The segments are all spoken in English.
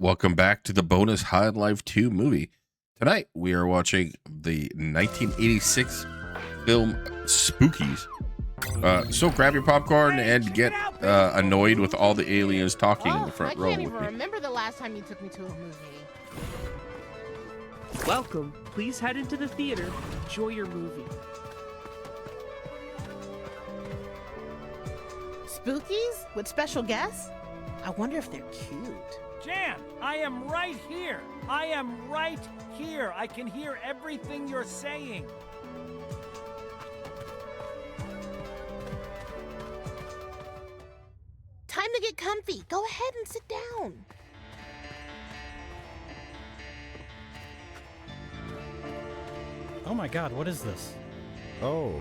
Welcome back to the bonus High on Life 2 movie. Tonight we are watching the 1986 film Spookies. So grab your popcorn and get annoyed with all the aliens talking in the front row I can't with even me. remember the last time you took me to a movie. Welcome. Please head into the theater. Enjoy your movie. Spookies? With special guests? I wonder if they're cute. Jan, I am right here. I am right here. I can hear everything you're saying. Time to get comfy. Go ahead and sit down. Oh my god, what is this? Oh,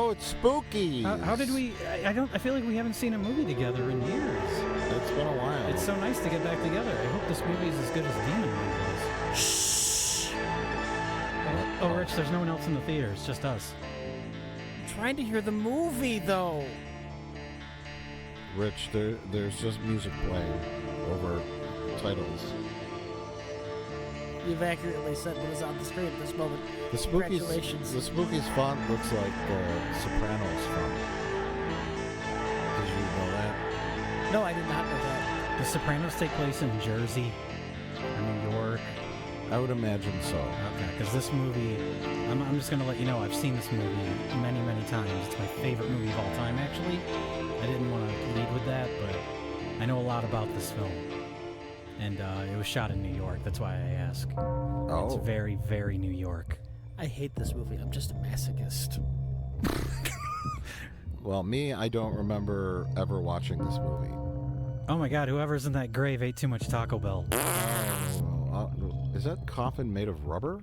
it's spooky. How did we... I feel like we haven't seen a movie together in years. It's been a while. It's so nice to get back together. I hope this movie is as good as Demon Man was. Shh. Oh, Rich, there's no one else in the theater. It's just us. I'm trying to hear the movie, though. Rich, there's just music playing over titles. You've accurately said what is on the screen at this moment. The Congratulations. Spookies font looks like the Sopranos font. Did you know that? No, I did not know that. The Sopranos take place in Jersey or New York. I would imagine so. Okay, because this movie... I'm just going to let you know I've seen this movie many, many times. It's my favorite movie of all time, actually. I didn't want to lead with that, but I know a lot about this film. And it was shot in New York. That's why I ask. Oh. It's very, very New York. I hate this movie. I'm just a masochist. Well, I don't remember ever watching this movie. Oh my god, whoever's in that grave ate too much Taco Bell. Is that coffin made of rubber?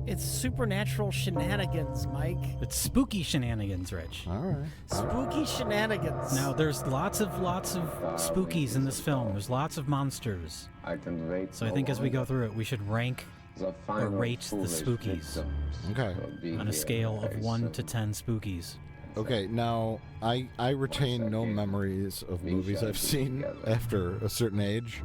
It's supernatural shenanigans, Mike. It's spooky shenanigans, Rich. All right. Spooky shenanigans. Now, there's lots of spookies in this film. There's lots of monsters. So I think as we go through it, we should rank or rate the spookies Okay. on a scale of 1 to 10 spookies. Okay, now, I retain no memories of movies I've seen after a certain age.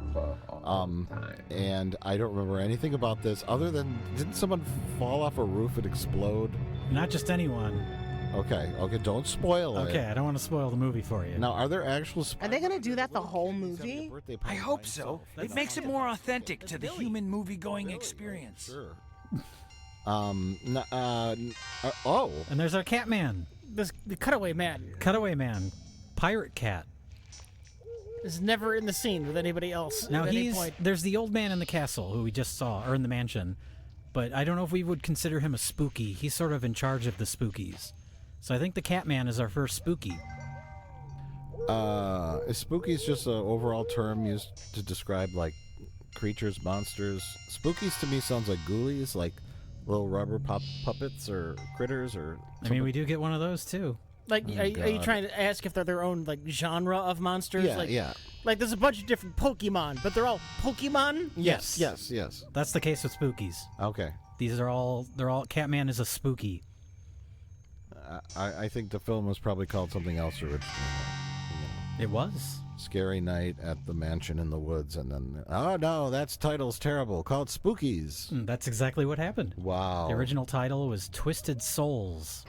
And I don't remember anything about this other than, didn't someone fall off a roof and explode? Not just anyone. Okay, don't spoil it. Okay, I don't want to spoil the movie for you. Now, are there actual... Are they gonna do that the whole movie? I hope so. It makes it more authentic to the human movie-going experience. Sure. And there's our cat man. The cutaway man Cutaway man. Pirate cat. is never in the scene with anybody else Now at any point. there's the old man in the castle who we just saw, or in the mansion, but I don't know if we would consider him a spooky. He's sort of in charge of the spookies. So I think the cat man is our first spooky. Is spookies just an overall term used to describe, like, creatures, monsters? Spookies to me sounds like ghoulies, like little rubber puppets or critters or something. I mean, we do get one of those too. Like, Oh, are you God. trying to ask if they're their own, like, genre of monsters? Yeah. Like, there's a bunch of different Pokemon, but they're all Pokemon? Yes. That's the case with spookies. Okay. They're all Catman is a spooky. I think the film was probably called something else originally. It was. Scary Night at the Mansion in the Woods, and then, oh no, that title's terrible. Call it Spookies. That's exactly what happened. Wow. The original title was Twisted Souls.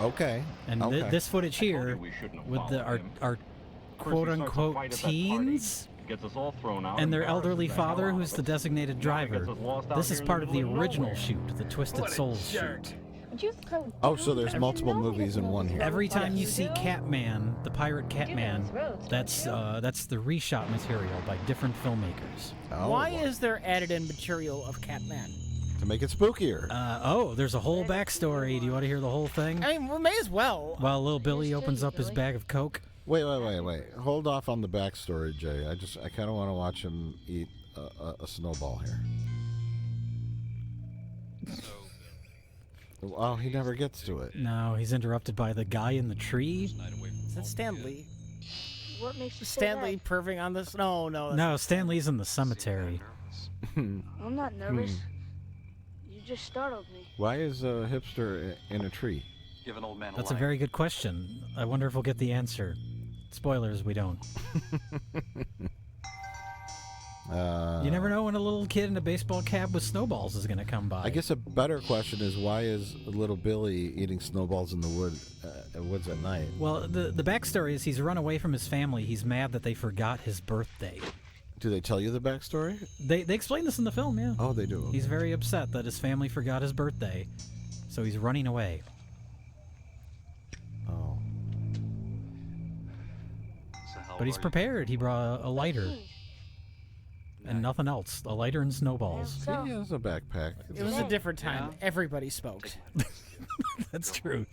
Okay. And okay. this footage here with our quote-unquote teens and their elderly father who's the designated driver. This is part of the original shoot, the Twisted Souls shoot. Oh, so there's multiple movies in one here. Every time you see Catman, the pirate Catman, that's the reshot material by different filmmakers. Oh, Why is there added in material of Catman? to make it spookier. There's a whole backstory. Do you want to hear the whole thing? I mean, we may as well. While little Billy opens up his bag of Coke. Wait. Hold off on the backstory, Jay. I kind of want to watch him eat a snowball here. Oh, he never gets to it. No, he's interrupted by the guy in the tree. Is that Stan Lee? What makes you say Stan Lee perving on this? No. No, Stan Lee's in the cemetery. I'm not nervous. You just startled me. Why is a hipster in a tree? Give an old man That's a very good question. I wonder if we'll get the answer. Spoilers, we don't. You never know when a little kid in a baseball cap with snowballs is going to come by. I guess a better question is, why is little Billy eating snowballs in the woods at night? Well, the backstory is he's run away from his family. He's mad that they forgot his birthday. Do they tell you the backstory? They explain this in the film, yeah. Oh, they do. Okay. He's very upset that his family forgot his birthday, so he's running away. Oh. But he's prepared. He brought a lighter. And nothing else. A lighter and snowballs. He has a backpack. It was a different time. Everybody smoked. That's true.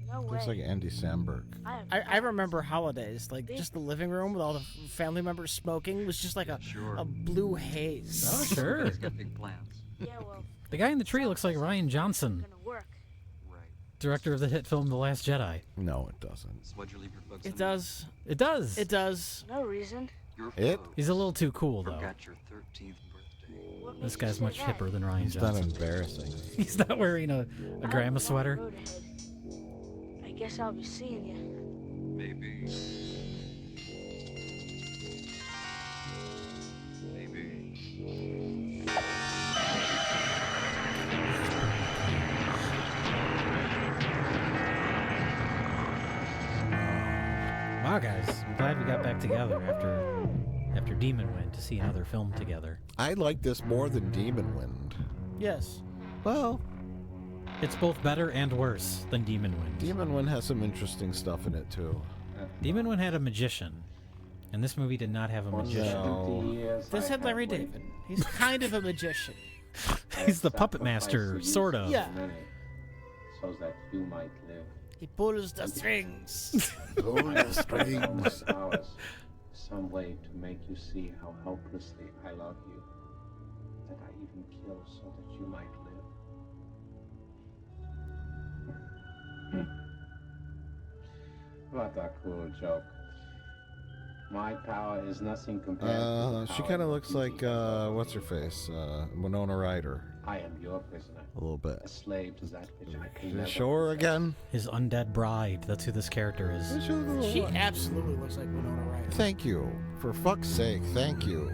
No way. Looks like Andy Samberg. I remember holidays, like just the living room with all the family members smoking was just like a blue haze. Oh, sure. Yeah, well, The guy in the tree looks like Ryan Johnson, gonna work. director of the hit film The Last Jedi. No, it doesn't. It does. It does. It does. No reason. It? He's a little too cool, though. What This makes you guy's say much that? hipper than Ryan It's not Johnson. embarrassing. He's not wearing a grandma Out sweater. on the road ahead. I guess I'll be seeing you. Wow, guys, I'm glad we got back together after Demon Wind to see another film together. I like this more than Demon Wind. Yes. Well, It's both better and worse than Demon Wind. Demon Wind has some interesting stuff in it, too. Demon Wind had a magician, and this movie did not have a magician. No. This had Larry David. He's kind of a magician. He's the puppet master, sort of. Yeah. So that you might live. He pulls the strings. Strings. Powers, some way to make you see how helplessly I love you. That I even kill so that you might live. What a cool joke. My power is nothing compared to the She power kind of of looks like, what's her face? Winona Ryder. I am your prisoner, A little bit. a slave to that which I can Should I never show her possess. again? His undead bride. That's who this character is. She absolutely looks like Winona Ryder. Thank you. For fuck's sake, thank you.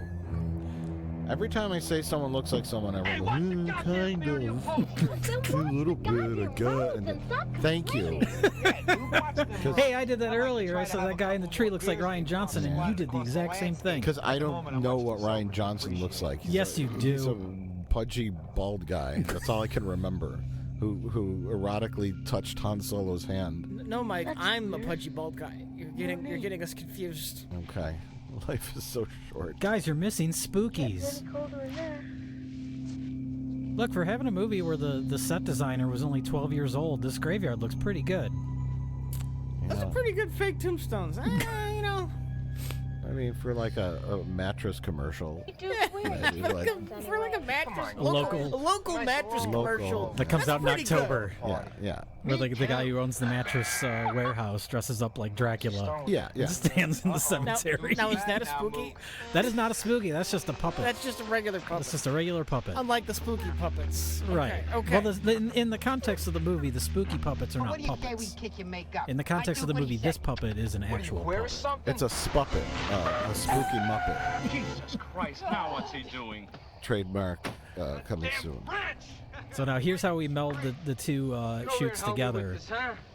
Every time I say someone looks like someone, everyone goes, kind of. A little bit, I got. And thank you. Hey, I did that earlier. I said that guy in the tree looks like Ryan Johnson, and you did the exact same thing. Because I don't know what Ryan Johnson looks like. Yes, you do. He's a pudgy, bald guy. That's all I can remember. Who erotically touched Han Solo's hand. No, Mike, I'm a pudgy bald guy. You're getting us confused. Okay. Life is so short. Guys, you're missing spookies. Getting colder in there. Look, for having a movie where the set designer was only 12 years old, this graveyard looks pretty good. Those are pretty good fake tombstones. You know. I mean, for like a mattress commercial. maybe, like, For like a mattress, A local- a local mattress Local. commercial. That comes That's out in pretty good. October. yeah. Where the guy who owns the mattress warehouse dresses up like Dracula. Yeah. And stands in the Now, cemetery. now is that a spooky? That is not a spooky. That's just a puppet. That's just a regular puppet. That's just a regular puppet. Unlike the spooky puppets. Right. Okay. Well, in the context of the movie, the spooky puppets are not puppets. In the context of the movie, this puppet is an actual puppet. It's a spuppet. A spooky muppet. Jesus Christ, now what's he doing? Trademark coming soon. So now here's how we meld the two shoots together.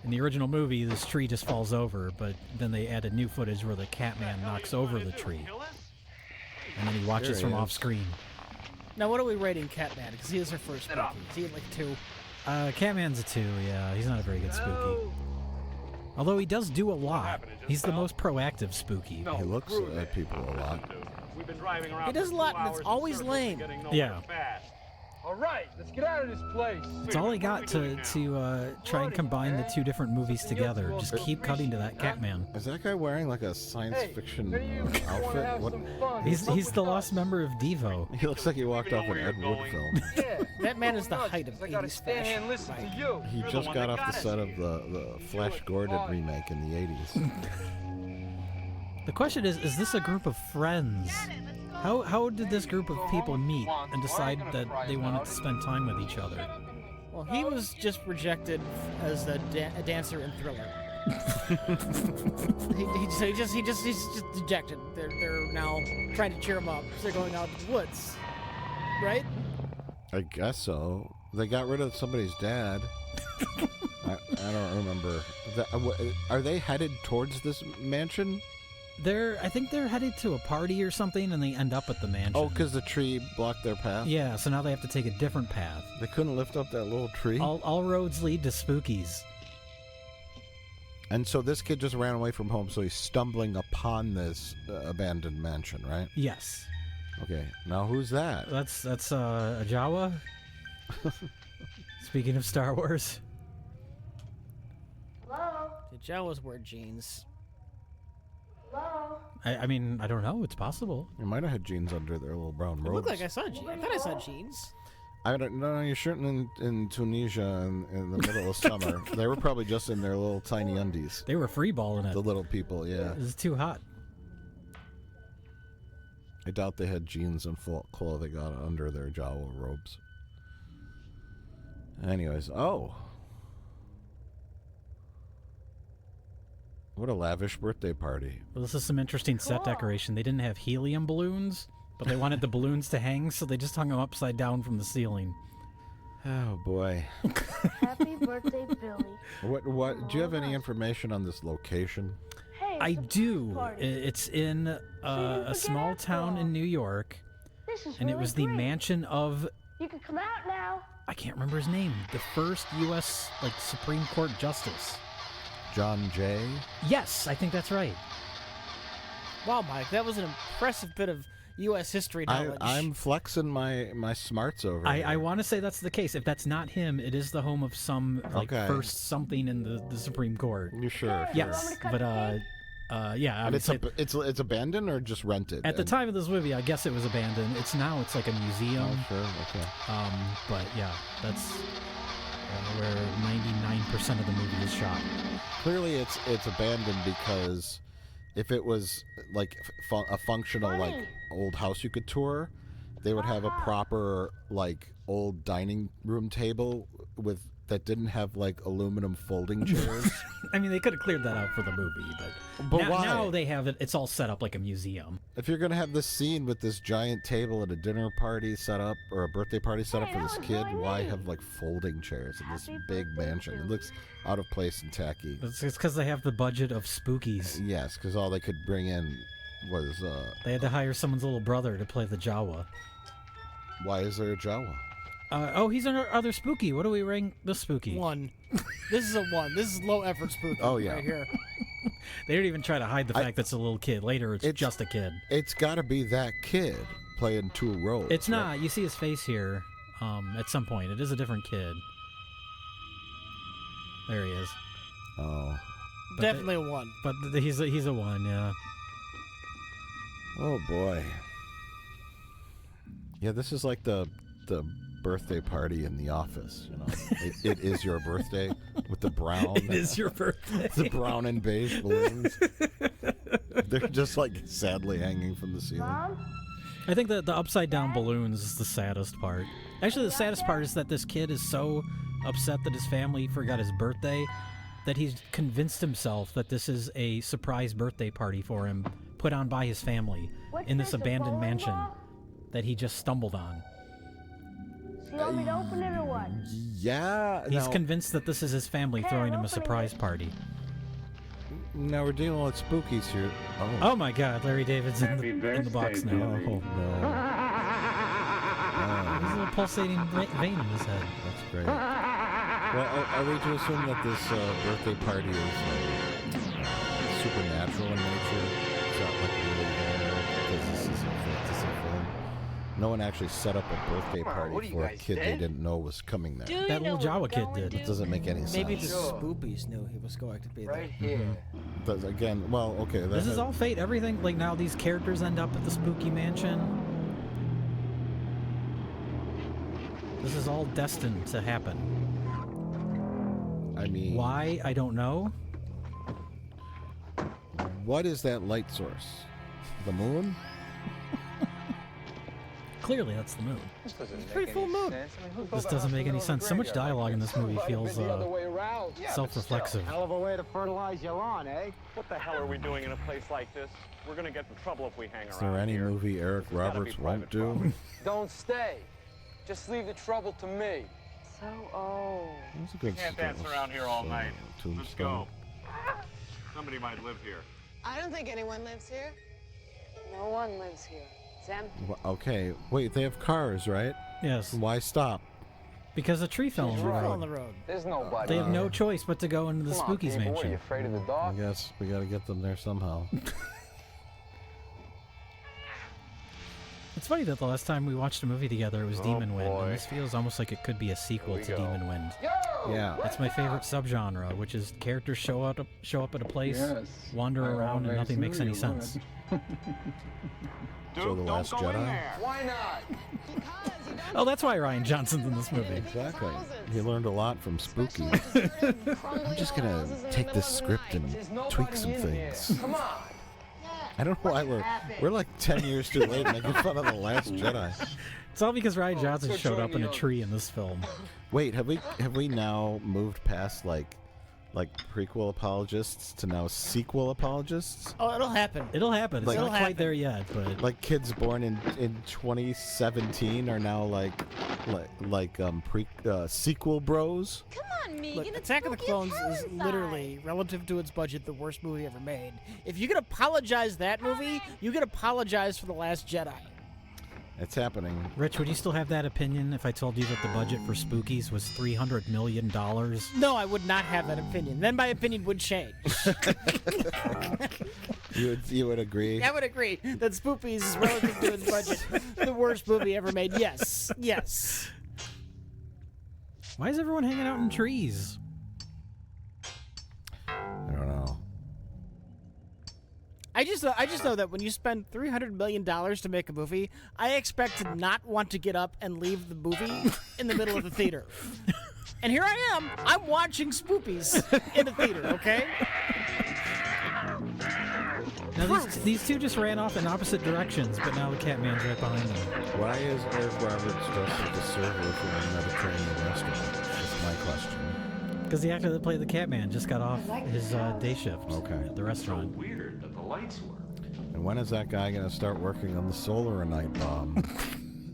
In the original movie, this tree just falls over, but then they added new footage where the Catman knocks over the tree. And then he watches There he from is. off screen. Now, what are we rating Catman? Because he is our first spooky. Is he at like 2? Catman's a 2, yeah. He's not a very good spooky. Although he does do a lot. He's the most proactive spooky. He looks at people a lot. We've been driving around He does a lot, and it's always lame. Yeah. All right, let's get out of this place. It's all he got to try and combine the two different movies together. Just keep cutting to that Catman. Is that guy wearing like a science fiction outfit? What? He's the lost member of Devo. He looks like he walked off an Ed Wood film. That man is the height of 80s fashion. Mike. He just got off the set of the Flash Gordon remake in the 80s. The question is this a group of friends? How did this group of people meet and decide that they wanted to spend time with each other? Well, he was just rejected as a dancer in Thriller. He's just dejected. They're now trying to cheer him up. So they're going out to the woods, right? I guess so. They got rid of somebody's dad. I don't remember. Are they headed towards this mansion? I think they're headed to a party or something, and they end up at the mansion. Oh, because the tree blocked their path? Yeah, so now they have to take a different path. They couldn't lift up that little tree? All roads lead to Spookies. And so this kid just ran away from home, so he's stumbling upon this abandoned mansion, right? Yes. Okay, now who's that? That's a Jawa. Speaking of Star Wars. Hello? The Jawas wear jeans. Hello? I mean, I don't know. It's possible. They might have had jeans under their little brown It robes. looked like I saw jeans. I thought I saw jeans. I don't know. You're shooting in Tunisia in the middle of summer. They were probably just in their little tiny undies. They were freeballing it. The little people, yeah. It was too hot. I doubt they had jeans and full clothing on under their Jawa robes. Anyways, oh. What a lavish birthday party. Well, this is some interesting set decoration. They didn't have helium balloons, but they wanted the balloons to hang, so they just hung them upside down from the ceiling. Oh, boy. Happy birthday, Billy. What? Do you have any information on this location? Hey, I it's a do. party. It's in a small town in New York, This is and it really was the great. mansion of, You can come out now. I can't remember his name, the first U.S. Supreme Court Justice. John Jay? Yes, I think that's right. Wow, Mike, that was an impressive bit of U.S. history knowledge. I'm flexing my smarts over here. I want to say that's the case. If that's not him, it is the home of some Okay. first something in the Supreme Court. You sure? Yes, but yeah, I And would say it's abandoned or just rented? at the time of this movie, I guess it was abandoned. It's like a museum. Oh, sure. Okay. But yeah, that's where 99% of the movie is shot. Clearly, it's abandoned because if it was like a functional like old house you could tour, they would have a proper like old dining room table that didn't have like aluminum folding chairs. I mean, they could have cleared that out for the movie, but why? now they have it. It's all set up like a museum. If you're gonna have this scene with this giant table at a dinner party set up or a birthday party set up for this kid, why have like folding chairs in this big mansion? It looks out of place and tacky. It's because they have the budget of Spookies. Yes, because all they could bring in was They had to hire someone's little brother to play the Jawa. why is there a Jawa? He's our other Spooky. What do we rank this Spooky? 1. This is a 1. This is low effort spooky. Oh, yeah. Right here. They don't even try to hide the fact that it's a little kid. Later, it's just a kid. It's got to be that kid playing two roles. It's right? not. You see his face here. At some point, it is a different kid. There he is. Oh. But Definitely a 1. But he's a 1. Yeah. Oh boy. Yeah, this is like the birthday party in The Office. You know, it is your birthday with the brown. It is your birthday. The brown and beige balloons. They're just like sadly hanging from the ceiling. Mom? I think the upside down balloons is the saddest part. Actually, the saddest part is that this kid is so upset that his family forgot his birthday that he's convinced himself that this is a surprise birthday party for him put on by his family in this abandoned mansion that he just stumbled on. So you want me to open it or what? Yeah. He's convinced that this is his family throwing him a surprise party. Now we're dealing with spookies here. Oh my God, Larry David's in the box now. Oh no. There's a little pulsating vein in his head. That's great. Well, are we to assume that this birthday party is supernatural in nature? It's not like really there because this is a fantasy film. No one actually set up a birthday party for a kid they didn't know was coming there. That little Jawa kid did. It doesn't make any sense. Maybe the Spoopies knew he was going to be there. Right here. But again, well, okay. This is all fate. Everything, like now these characters end up at the spooky mansion. This is all destined to happen. I mean, why? I don't know. What is that light source? The moon? Clearly, that's the moon. This doesn't make pretty full any moon. sense. I mean, who built This a doesn't make any hospital sense. So much over a dialogue in this movie feels self-reflexive. Hell of a way to fertilize your lawn, eh? What the hell are we doing in a place like this? We're gonna get in trouble if we hang around. Is there any here. movie Eric There's gotta Roberts be won't private do? property. Don't stay. Just leave the trouble to me. So old. That's a good Can't dance around here all night. Let's go. Tombstone. Somebody might live here. I don't think anyone lives here. No one lives here. It's empty. Okay, wait, they have cars, right? Yes, Why stop? because a tree fell on the Fell on road. the road. There's nobody. They have no choice but to go into the Come on, Spookies people, Are you mansion. afraid of the I dark? guess we gotta get them there somehow. It's funny that the last time we watched a movie together, it was Demon Wind, boy. and this feels almost like it could be a sequel Here we to go. Demon Wind. Yeah. That's my favorite subgenre, which is characters show up at a place, Yes, wander I around, and always nothing makes knew any you sense. would. So The Last Jedi? Why not? Oh, that's why Ryan Johnson's in this movie. Exactly. He learned a lot from Spooky. I'm just gonna take this script and tweak some things. Come on. I don't know why we're like 10 years too late making fun of The Last Jedi. It's all because Ryan Johnson good showed join up in the a tree in this film. Wait, have we now moved past like prequel apologists to now sequel apologists? Oh, it'll happen. It'll happen. It's Like- not It'll quite happen. there yet, but Like kids born in 2017 are now sequel bros. Come on, Megan. Look, it's Attack of the spooky Clones as hell is inside. literally, relative to its budget, the worst movie ever made. If you could apologize that movie, you could apologize for The Last Jedi. It's happening. Rich, would you still have that opinion if I told you that the budget for Spookies was $300 million? No, I would not have that opinion. Then my opinion would change. You would agree? I would agree that Spookies is relative to its budget the worst movie ever made. Yes, yes. Why is everyone hanging out in trees? I don't know. I just know that when you spend $300 million to make a movie, I expect to not want to get up and leave the movie in the middle of the theater. And here I am. I'm watching Spookies in the theater, okay? Now, these two just ran off in opposite directions, but now the Catman's right behind them. Why is Eric Roberts dressed like a server from a Mediterranean restaurant? That's my question. Because the actor that played the Catman just got off his day shift Okay. at the restaurant. Weird that the lights work. And when is that guy gonna start working on the Solaranite bomb?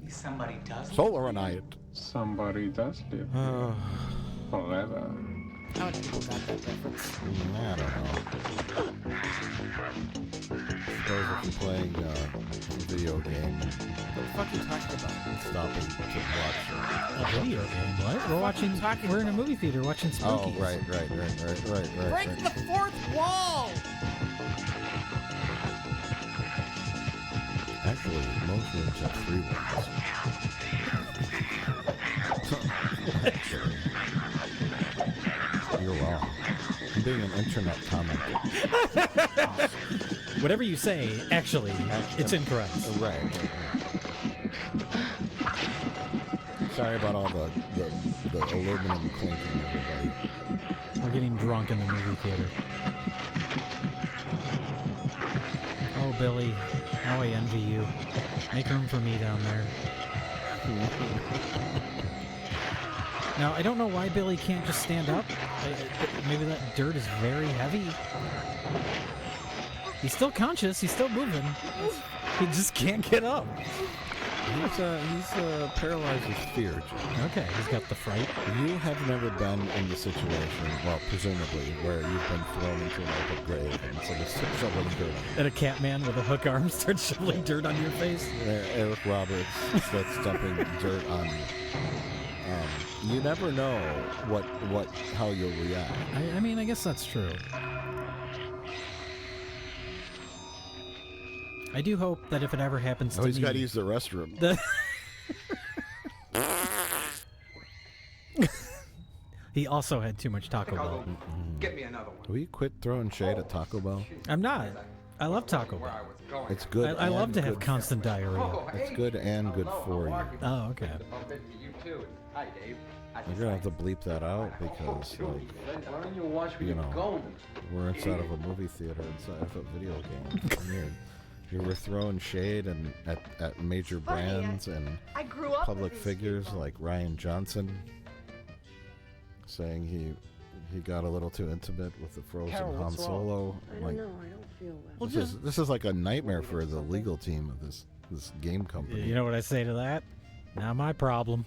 Somebody does. Solaranite. Somebody does live forever. How many people got that reference? I don't know. Suppose if you're playing a video game, What the fuck are you talking about? stopping to watch. A video game? What? We're watching. talking We're in a movie theater watching Oh, Spookies. right. Break the fourth wall! Actually, most rooms have 3 walls. Actually, you're wrong. I'm being an internet commenter. Whatever you say, actually, it's incorrect. Right. Sorry about all the aluminum clinking, everybody. We're getting drunk in the movie theater. Oh, Billy, how I envy you. Make room for me down there. Now, I don't know why Billy can't just stand up. Maybe that dirt is very heavy. He's still conscious. He's still moving. He just can't get up. He's paralyzed with fear, Jim. Okay, he's got the fright. You have never been in the situation, well, presumably, where you've been thrown into an open grave and someone's shoveling dirt on you. And a Catman with a hook arm starts shoveling dirt on your face. Eric Roberts starts dumping dirt on you. You never know how you'll react. I mean, I guess that's true. I do hope that if it ever happens to me... he's got to use the restroom. He also had too much Taco Bell. Get me another one. Will you quit throwing shade at Taco Bell? I'm not. I love Taco Where I Bell. was going. It's good. I love and to have good- constant diarrhea. Oh, It's hey. good and good for you. Oh, okay. Bump into you too. Hi, Dave. You're gonna have to bleep that out because, like, Why don't you watch where you you're know, going? we're inside of a movie theater, inside of a video game. And You were throwing shade and at major brands and I grew up public with these figures people. like Ryan Johnson, saying he got a little too intimate with the frozen Carol, Han what's wrong? Solo. I don't know. I don't feel well. This is like a nightmare for the legal team of this game company. You know what I say to that? Not my problem.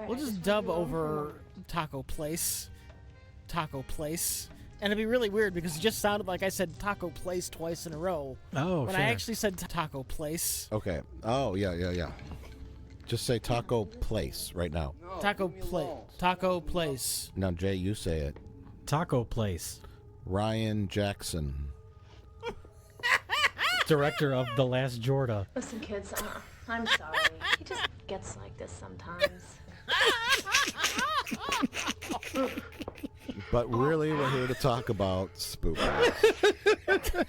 We'll just dub over Taco Place. Taco Place. And it'd be really weird because it just sounded like I said Taco Place twice in a row. Oh, when sure. I actually said Taco Place. Okay. Oh, yeah. Just say Taco Place right now. Taco Place. Taco Place. Now, Jay, you say it. Taco Place. Ryan Jackson. Director of The Last Jorda. Listen, kids, I'm sorry. He just gets like this sometimes. But really, we're here to talk about spookies.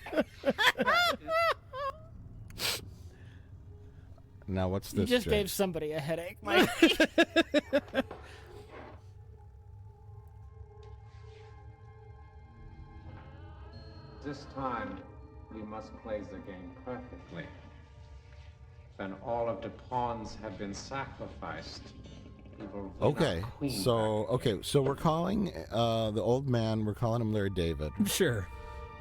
Now, what's this? You just Jay? gave somebody a headache, Mike. This time, we must play the game perfectly. When all of the pawns have been sacrificed, we will win Okay, our queen so we're calling the old man. We're calling him Larry David. Sure.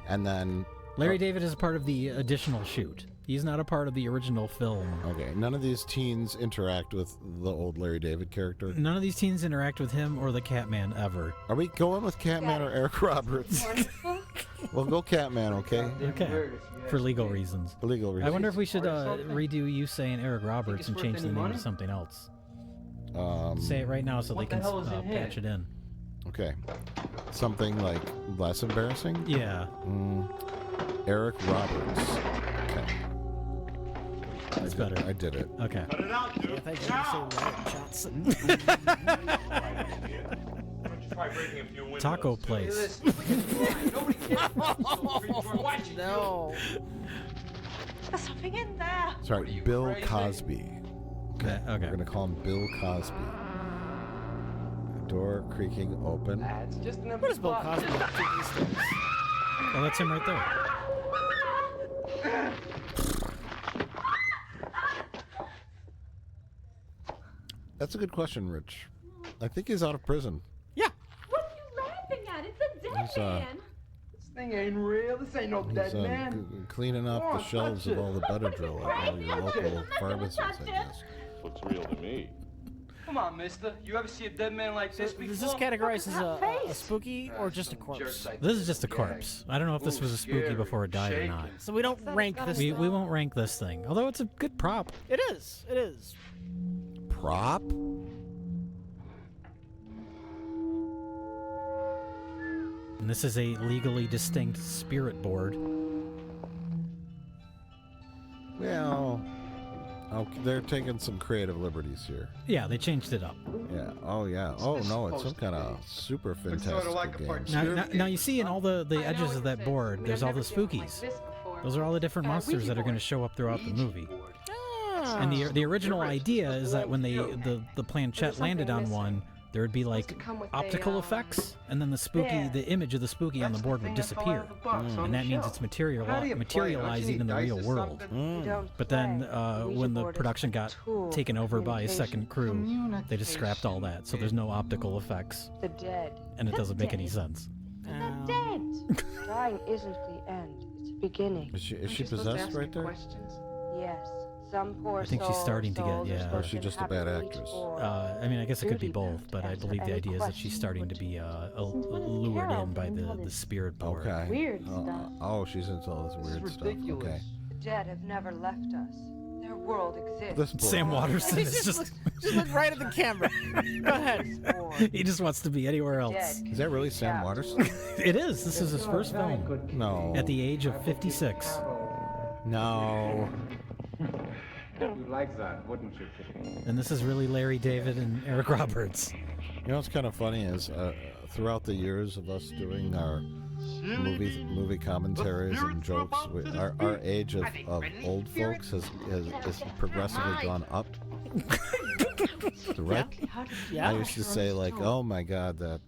And then Larry David is a part of the additional shoot. He's not a part of the original film. Okay, none of these teens interact with the old Larry David character. None of these teens interact with him or the Catman ever. Are we going with Catman or Eric Roberts? We'll go Catman, okay? Okay. For legal reasons. For legal reasons. I wonder if we should redo you saying Eric Roberts and change the name to something else. Say it right now so they can patch it in. Okay. Something like less embarrassing? Yeah. Eric Roberts. Okay. That's better. I did it. Okay. I thought you were saying Ryan Johnson. Taco Place. No. There's something in there. Sorry, Bill Cosby. Okay. We're going to call him Bill Cosby. Door creaking open. What is Bill Cosby up to these days? Oh, that's him right there. That's a good question, Rich. I think he's out of prison. What are you laughing at? It's a dead He's, man. This thing ain't real. This ain't no He's dead man. cleaning up the shelves of all the Benadryl at all your local pharmacies, I guess. Looks real to me. Come on, mister. You ever see a dead man like this before? Does this categorize as a spooky or just a corpse? This is just a corpse. I don't know if this was a spooky before it died or not. So we don't rank this. We won't rank this thing, although it's a good prop. It is. It is. Prop? And this is a legally distinct spirit board. Well, okay, they're taking some creative liberties here. Yeah, they changed it up. Yeah. Oh, yeah. Oh, no, it's some kind of super fantastical game. Now you see in all the edges of that board, there's all the spookies. Those are all the different monsters that are going to show up throughout the movie. And the original idea is that when the planchette landed on one, there would be like optical effects, and then the image of the spooky on the board would disappear, and that means it's materializing in the real world. But then when the production got taken over by a second crew, they just scrapped all that, so there's no optical effects, The dead. and it doesn't make any sense. Dying isn't the end. It's a beginning. Is she possessed right there? Yes. Some poor I think she's soul starting to get, souls are yeah. Or is she just a bad actress? I mean, I guess it could be both, but I believe the idea is that she's starting to be lured in by the spirit board. Okay. Weird stuff. Oh, she's into all this weird stuff. Okay. The dead have never left us. Their world exists. This board. Sam Waterston is Just look right at the camera. Go ahead. He just wants to be anywhere else. Is that really Sam Waterston? It is. This is his first film. No. At the age of 56. No. You'd like that, wouldn't you, Kitty? And this is really Larry David and Eric Roberts. You know what's kind of funny is throughout the years of us doing our movie commentaries and jokes, our age of old folks has progressively gone up. Right? Yeah. I used to say like, "Oh my God, that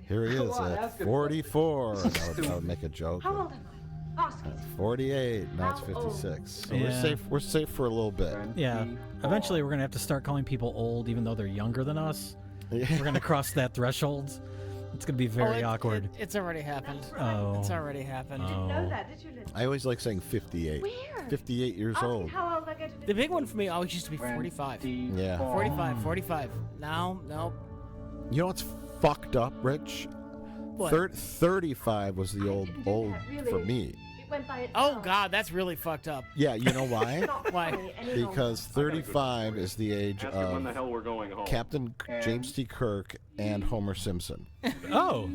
here he is at 44," and I would make a joke. How old am I? Oscar. 48. Now it's 56. So Yeah. We're safe for a little bit. Yeah. Eventually, we're gonna have to start calling people old, even though they're younger than us. We're gonna cross that threshold. It's gonna be very awkward. It's already happened. Oh. It's already happened. Oh. I always like saying 58. Where? 58 years old. How old I get to The big one for me always used to be 45. Yeah. 45. Now, no. You know what's fucked up, Rich? What? 35 was the old for me. It went by Oh God, that's really fucked up. Yeah, you know why? Why? Because 35 is the age Ask her when the of hell we're going home. Captain James T. Kirk and Homer Simpson. Oh.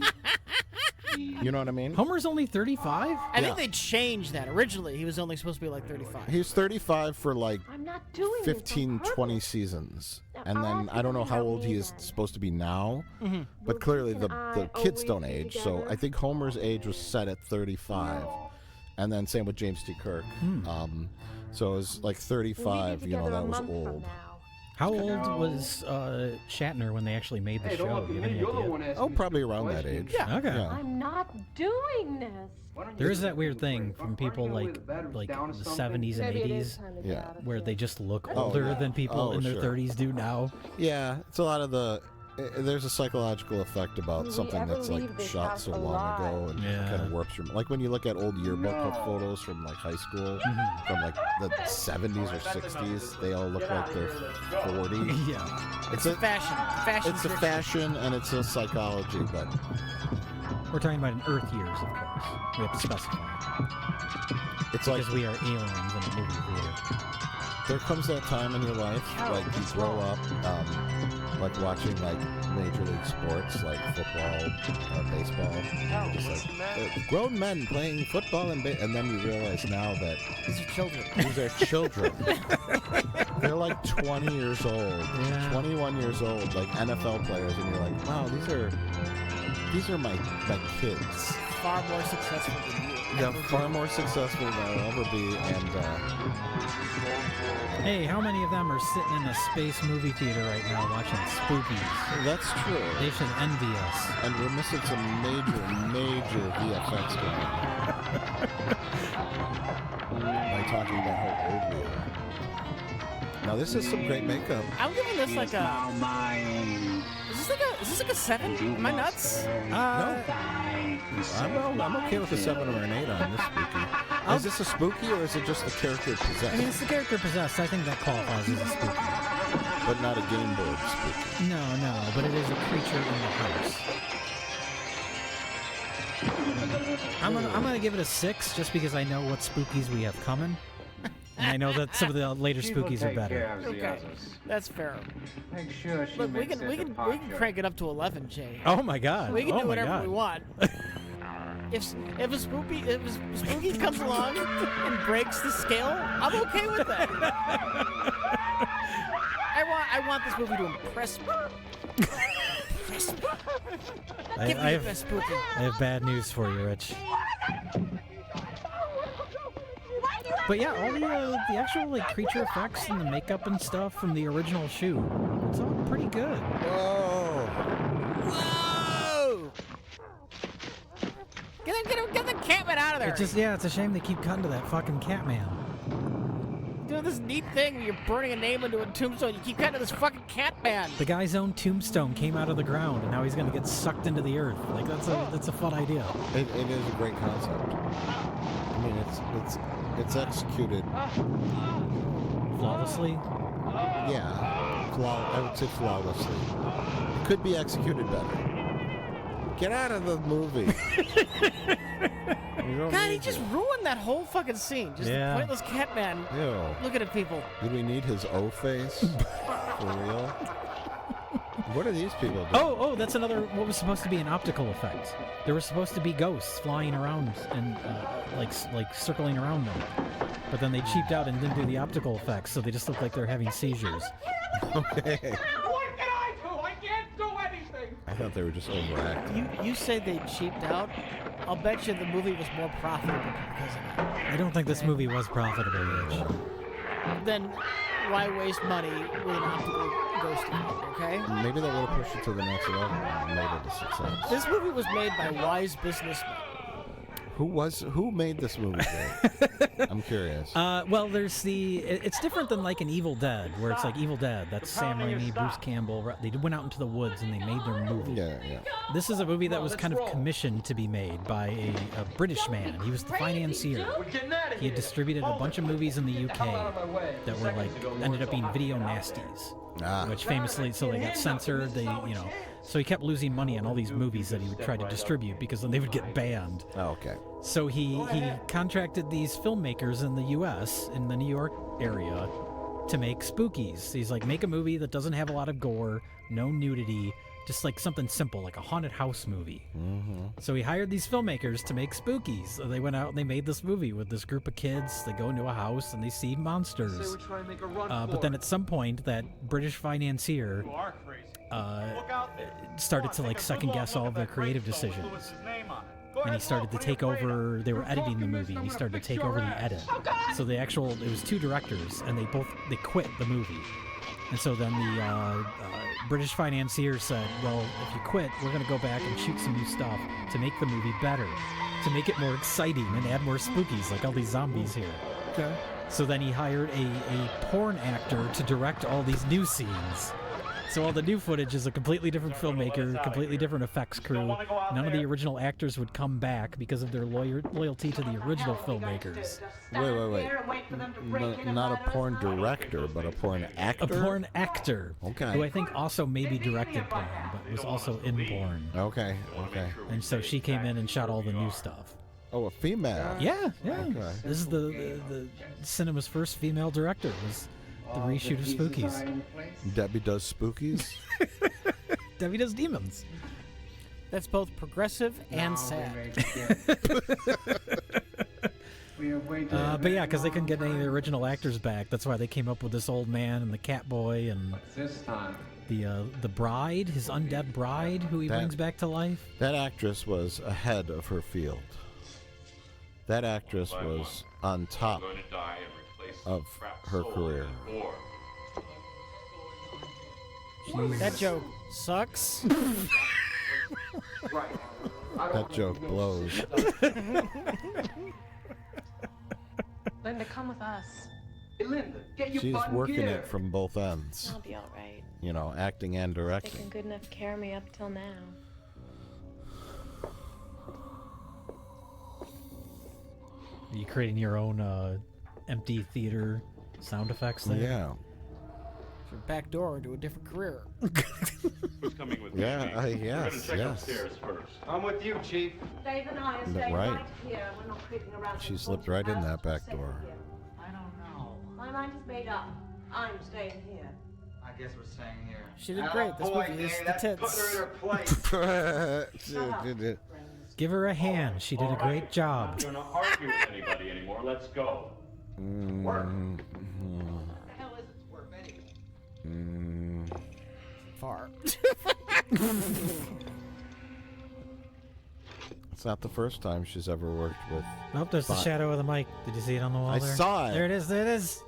You know what I mean? Homer's only 35? I think they changed that. Originally, he was only supposed to be like 35. He was 35 for like I'm not doing 15, 20 seasons. And then I don't know how old he is supposed to be now, but clearly the kids don't age. So I think Homer's age was set at 35. And then same with James T. Kirk. So it was like 35, you know, that was old. How old was Shatner when they actually made the show? Do you have any idea? Oh, probably around that age. Yeah. Okay. I'm not doing this. There is that weird thing from people like the 70s and 80s, Yeah. where they just look older than people in their 30s do now. Yeah, it's a lot of the. There's a psychological effect about something that's like shot so long ago and kind of warps your. Like when you look at old yearbook photos from like high school, from like the 70s or 60s, they all look like they're 40. Yeah, it's a fashion. It's a fashion and it's a psychology, but we're talking about in Earth years, of course. We have to specify. It's because like we are aliens in a movie theater. There comes that time in your life, like you grow up, like watching like major league sports, like football, baseball, just like grown men playing football and then you realize now that these are children. These are children. They're like 20 years old, 21 years old, like NFL players, and you're like, wow, these are my kids. Far more successful than you. Yeah, far more successful than I'll ever be, and hey, how many of them are sitting in a space movie theater right now watching Spookies? That's true. They should envy us. And we're missing some major VFX going on. By talking about how old we are. Now this is some great makeup. I'm giving this like a. Is this like a 7? Am I nuts? No. I'm okay with a 7 or an 8 on this spooky. Is this a spooky or is it just the character possessed? I mean, it's the character possessed. I think that qualifies as a spooky. But not a Game Boy spooky. No, but it is a creature in the house. I'm gonna give it a 6 just because I know what spookies we have coming. And I know that some of the later spookies are better. Okay, that's fair. Make sure she Look, we makes can it crank it up to 11, Jay. Oh my God! We can oh do whatever my God. we want. If a spooky comes along and breaks the scale, I'm okay with that. I want this movie to impress me. Impress me. Give me the best spooky. I have bad news for you, Rich. But yeah, all the actual like creature effects and the makeup and stuff from the original shoe, it's all pretty good. Whoa! Get the Catman out of there! It's a shame they keep cutting to that fucking Catman. Doing this neat thing where you're burning a name into a tombstone, you keep cutting to this fucking Catman. The guy's own tombstone came out of the ground, and now he's gonna get sucked into the earth. Like that's a fun idea. It is a great concept. I mean, it's executed flawlessly. Yeah, I would say flawlessly. It could be executed better. Get out of the movie. God, he just ruined that whole fucking scene. Just the pointless Catman looking at people. Did we need his O face? For real? What are these people doing? Oh, that's another, what was supposed to be an optical effect. There were supposed to be ghosts flying around and like circling around them. But then they cheaped out and didn't do the optical effects, so they just look like they're having seizures. Okay. What can I do? I can't do anything. I thought they were just overacting. You say they cheaped out? I'll bet you the movie was more profitable because of it. I don't think this movie was profitable, Rich. Then why waste money with an optical ghost effect, okay? Maybe they would have pushed it to the next level and made it a success. This movie was made by wise businessmen. Who made this movie? Dave? I'm curious. Well, there's it's different than like an Evil Dead, where it's like Evil Dead. That's Sam Raimi, Bruce Campbell. They went out into the woods and they made their movie. Yeah. This is a movie that was kind of commissioned to be made by a British man. He was the financier. He had distributed a bunch of movies in the UK that were like ended up being video nasties. Which famously, so they got censored. So he kept losing money on all these movies that he would try to distribute because then they would get banned. Oh, okay. So he contracted these filmmakers in the U.S. in the New York area to make spookies. He's like, make a movie that doesn't have a lot of gore, no nudity, just like something simple, like a haunted house movie. Mm-hmm. So he hired these filmmakers to make spookies. So they went out and they made this movie with this group of kids. They go into a house and they see monsters. But then at some point, that British financier started to like second guess all of their creative decisions. And he started to take over, they were editing the movie, and he started to take over the edit. So it was two directors, and they quit the movie. And so then the British financier said, well, if you quit, we're going to go back and shoot some new stuff to make the movie better, to make it more exciting and add more spookies, like all these zombies here. Okay. So then he hired a porn actor to direct all these new scenes. So all the new footage is a completely different filmmaker, completely different effects crew. None of the original actors would come back because of their loyalty to the original filmmakers. Wait. Not a porn director, but a porn actor? A porn actor. Okay. Who I think also maybe directed porn, but was also in porn. Okay. And so she came in and shot all the new stuff. Oh, a female? Yeah. Okay. This is the cinema's first female director. Was the reshoot of Spookies. Debbie does Spookies? Debbie does demons. That's both progressive and sad. But yeah, because they couldn't get any of the original actors back. That's why they came up with this old man and the cat boy and the bride, his undead bride, who he brings back to life. That actress was ahead of her field. That actress was on top of her career. That joke sucks. That joke blows. Linda, come with us. Hey, Linda, get your She's butt in working gear. it from both ends. I'll be all right. You know, acting and directing. Taking good enough care of me up till now. Are you creating your own empty theater sound effects there? Yeah. It's your back door into a different career. Who's coming with me? Yeah, We're gonna check upstairs first. I'm with you, Chief. Dave and I are staying Right. right here. We're not creeping around. She slipped right in that back door. I don't know. My mind is made up. I'm staying here. I guess we're staying here. She did great. This movie is the tits. Give her a hand. She did a great job. I'm not gonna argue with anybody anymore. Let's go. What the hell is its work anyway? Far. It's not the first time she's ever worked with. Nope, there's the shadow of the mic. Did you see it on the wall I there? saw it. There it is. There it is.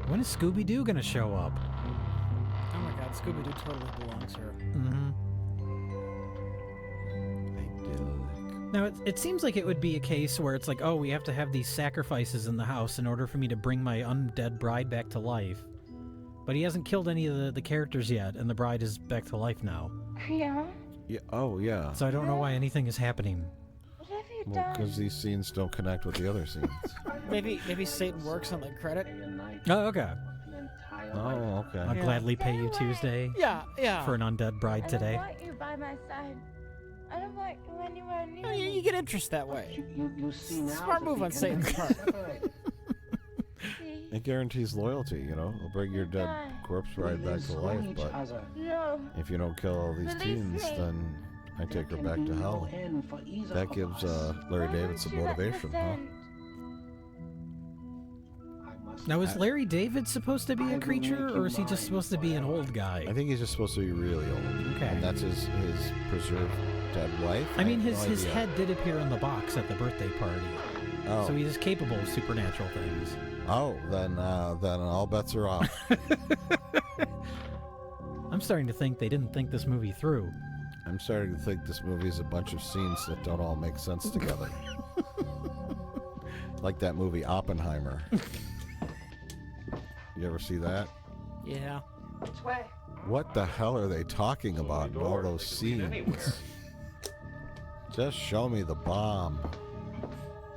When is Scooby-Doo gonna show up? Oh my god, Scooby-Doo totally belongs here. Mm-hmm. Now, it seems like it would be a case where it's like, oh, we have to have these sacrifices in the house in order for me to bring my undead bride back to life. But he hasn't killed any of the characters yet, and the bride is back to life now. Yeah? Yeah. Oh, yeah. So I don't know why anything is happening. What have you Well, done? because these scenes don't connect with the other scenes. Maybe Satan works on the credit. Oh, okay. Oh, okay. I'll gladly pay you Tuesday. Yeah. For an undead bride today. I don't want you by my side. I don't want you anywhere near me. You get interest that way. You see now. Smart move on Satan's part. It guarantees loyalty, you know. It'll bring your dead corpse bride back to life, but No. if you don't kill all these Release teens, me. then I take her back to hell. That gives Larry David some motivation, huh? Now, is Larry David supposed to be a creature, or is he just supposed to be an old guy? I think he's just supposed to be really old. Okay. And that's his preserved dead wife. I mean, have his no idea. head did appear on the box at the birthday party. Oh. So he is capable of supernatural things. Oh, then all bets are off. I'm starting to think they didn't think this movie through. I'm starting to think this movie is a bunch of scenes that don't all make sense together. Like that movie Oppenheimer. You ever see that? Yeah. Which way? What the hell are they talking about in all those scenes? Just show me the bomb.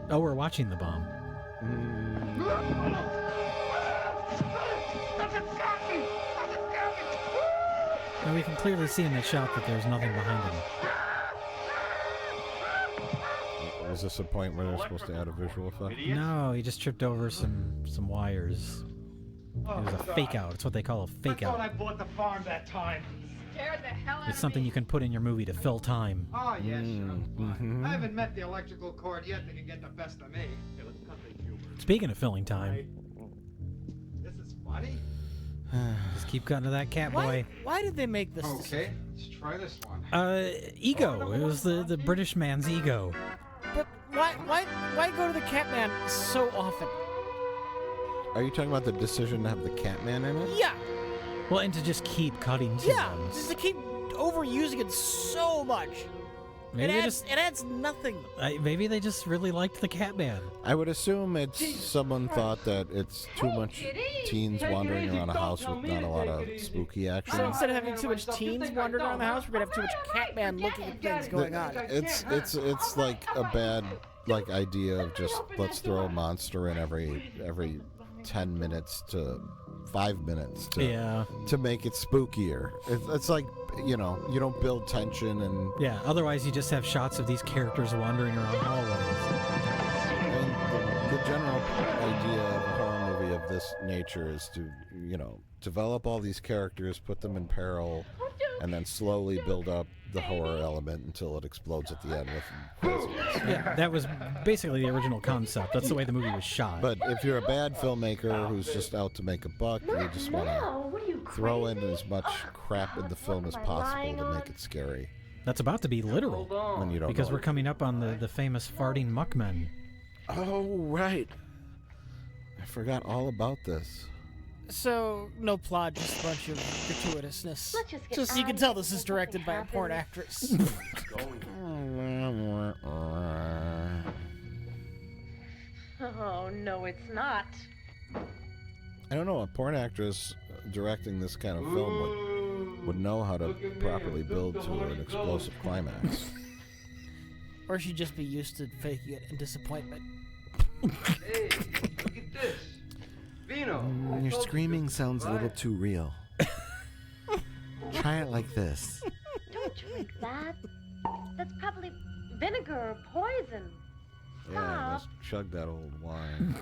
Oh, we're watching the bomb. And we can clearly see in the shot that there's nothing behind him. Is this a point where they're supposed to add a visual effect? No, he just tripped over some wires. It was a fake out. It's what they call a fake out. I bought the farm that time. Scared the hell out It's something you can put in your movie to fill time. Oh, yeah, sure. I haven't met the electrical cord yet that can get the best of me. Speaking of filling time, This is funny. just keep cutting to that cat boy. Why did they make this? Okay, let's try this one. Ego. It was the British man's ego. But why go to the Catman so often? Are you talking about the decision to have the Catman in it? Yeah. Well, and to just keep cutting to Yeah. them. Just to keep overusing it so much. Maybe it adds nothing. Maybe they just really liked the Catman. I would assume it's someone thought that it's too much teens wandering around a house with not a lot of spooky action. So instead of having too much teens wandering around the house, we're gonna have too much Catman looking at things going on. It's like a bad idea of just let's throw a monster in every 10 minutes to 5 minutes to make it spookier. It's like, you don't build tension and... Yeah, otherwise you just have shots of these characters wandering around hallways. And the general idea of a horror movie of this nature is to, develop all these characters, put them in peril, and then slowly build up the horror element until it explodes at the end with craziness. Yeah, that was basically the original concept. That's the way the movie was shot. But if you're a bad filmmaker who's just out to make a buck, you just want to throw in as much crap in the film as possible to make it scary. That's about to be literal. When you don't because know we're coming up on the famous farting muckmen. Oh, right. I forgot all about this. So, no plot, just a bunch of gratuitousness. Just you can tell this is directed by a porn actress. Oh, no, it's not. I don't know, a porn actress directing this kind of film would know how to properly build to an explosive climax. Or she'd just be used to faking it in disappointment. Hey, look at this. Vino. Your screaming sounds a little too real. Try it like this. Don't drink that. That's probably vinegar or poison. Yeah, let's chug that old wine.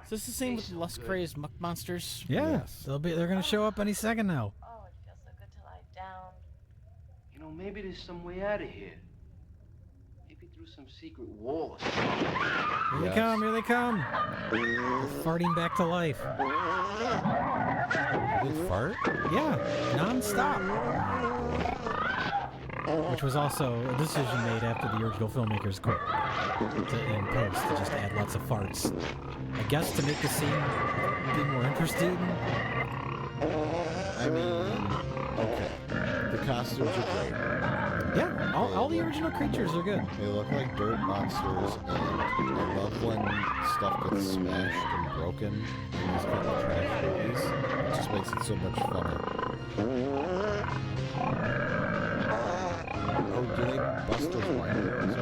Is this the same with the less crazed muck monsters? Yeah, Yes. they're gonna show up any second now. Oh, it feels so good to lie down. You know, maybe there's some way out of here. Maybe through some secret wall or Here they come, here they come. They're farting back to life. They fart? Yeah, non-stop. Which was also a decision made after the original filmmakers quit in post to just add lots of farts. I guess to make the scene be more interesting. I mean, okay. The costumes are great. Yeah, all the original creatures are good. They look like dirt monsters, and I love when stuff gets smashed and broken in these kind of trash movies. It just makes it so much funner. Oh, do they bust those windows?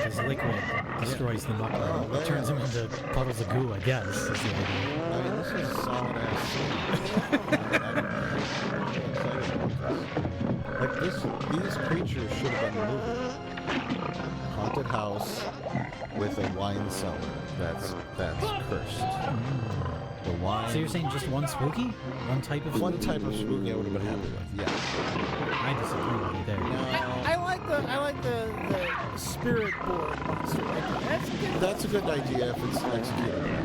Because liquid destroys the muck. It turns them into puddles of goo, I guess. Is the idea. I mean, this is a solid ass scene. Like these creatures should have been in the movie. Haunted house with a wine cellar that's cursed. The wine. So you're saying just one spooky? One type of spooky? One type of spooky I would have been happy with. Yeah. I disagree with you there. I like the spirit board monster idea. That's a good idea if it's executed.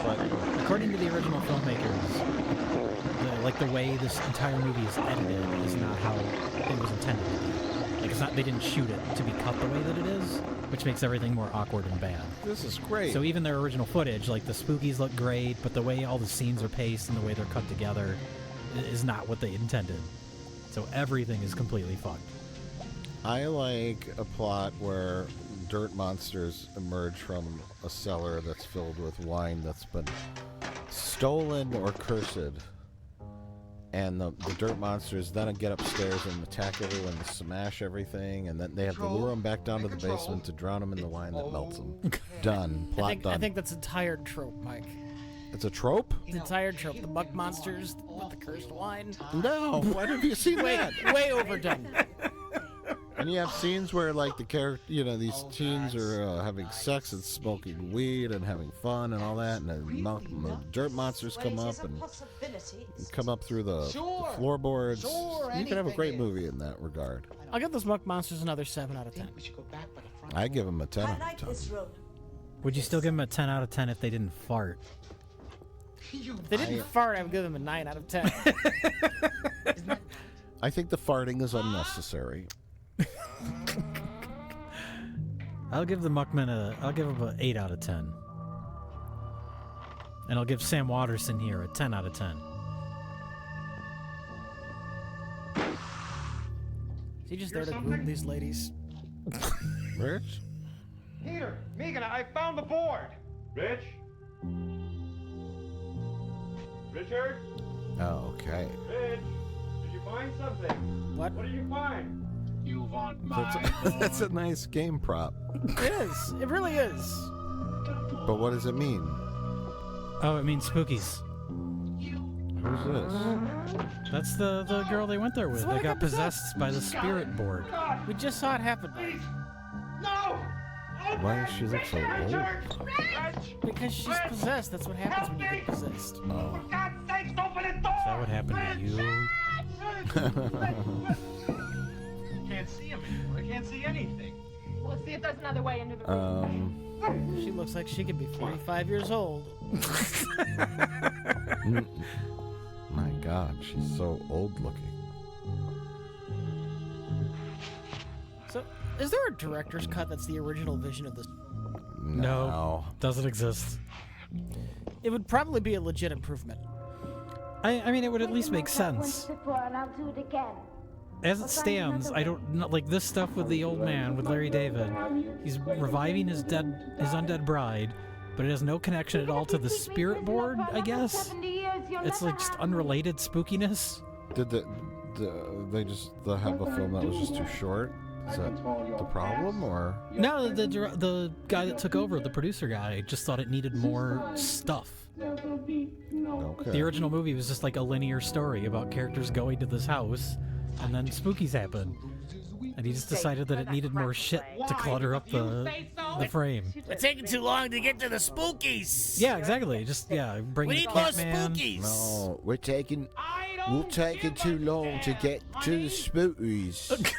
But according to the original filmmakers, the way this entire movie is edited is not how it was intended to be. Like, it's not. They didn't shoot it to be cut the way that it is, which makes everything more awkward and bad. This is great. So even their original footage, like the spookies look great, but the way all the scenes are paced and the way they're cut together is not what they intended. So everything is completely fucked. I like a plot where dirt monsters emerge from a cellar that's filled with wine that's been stolen or cursed. And the dirt monsters then get upstairs and attack everyone and smash everything, and then they have to lure them back down to the basement to drown them in the wine that melts them. Done. Plot done. I think that's a tired trope, Mike. It's a trope? It's a tired trope. The muck monsters with the cursed wine. No, why have you seen that? Way overdone. And you have scenes where, like, the character, you know, these teens are having sex and smoking weed and having fun and all that, and the dirt monsters come up and come up through the floorboards. You can have a great movie in that regard. I'll give those muck monsters another 7 out of 10. I give them a 10 out of 10. Would you still give them a 10 out of 10 if they didn't fart? If they didn't fart, I would give them a 9 out of 10. I think the farting is unnecessary. I'll give the Muckman I'll give him an 8 out of 10. And I'll give Sam Waterston here a 10 out of 10. Is he just there to groom these ladies? Rich? Peter, Megan, I found the board. Rich? Richard? Oh, okay. Rich? Did you find something? What? What did you find? You want That's a nice game prop. It is. It really is. But what does it mean? Oh, it means spookies. Who's this? That's the girl they went there with. They got possessed by the spirit board. We just saw it happen. No! Why does she look so old? Because she's possessed. That's what happens when you get possessed. Oh. Is that what happened to you? Can't see him anymore. I can't see anything. We'll see if there's another way into the room. She looks like she could be 45 years old. My God, she's so old looking. So, is there a director's cut that's the original vision of this? No, doesn't exist. It would probably be a legit improvement. I mean, it would at least make sense. And I'll do it again. As it stands, I don't know, like this stuff with the old man, with Larry David. He's reviving his undead bride, but it has no connection at all to the spirit board, I guess. It's like just unrelated spookiness. Did they just have a film that was just too short? Is that the problem, or? No, the guy that took over, the producer guy, just thought it needed more stuff. Okay. The original movie was just like a linear story about characters going to this house, and then spookies happen. And he just decided that it needed more shit to clutter up the frame. It's taking too long to get to the spookies. Yeah, exactly. Just bring We the need more Catman. spookies. No, we're taking too long to get to the spookies.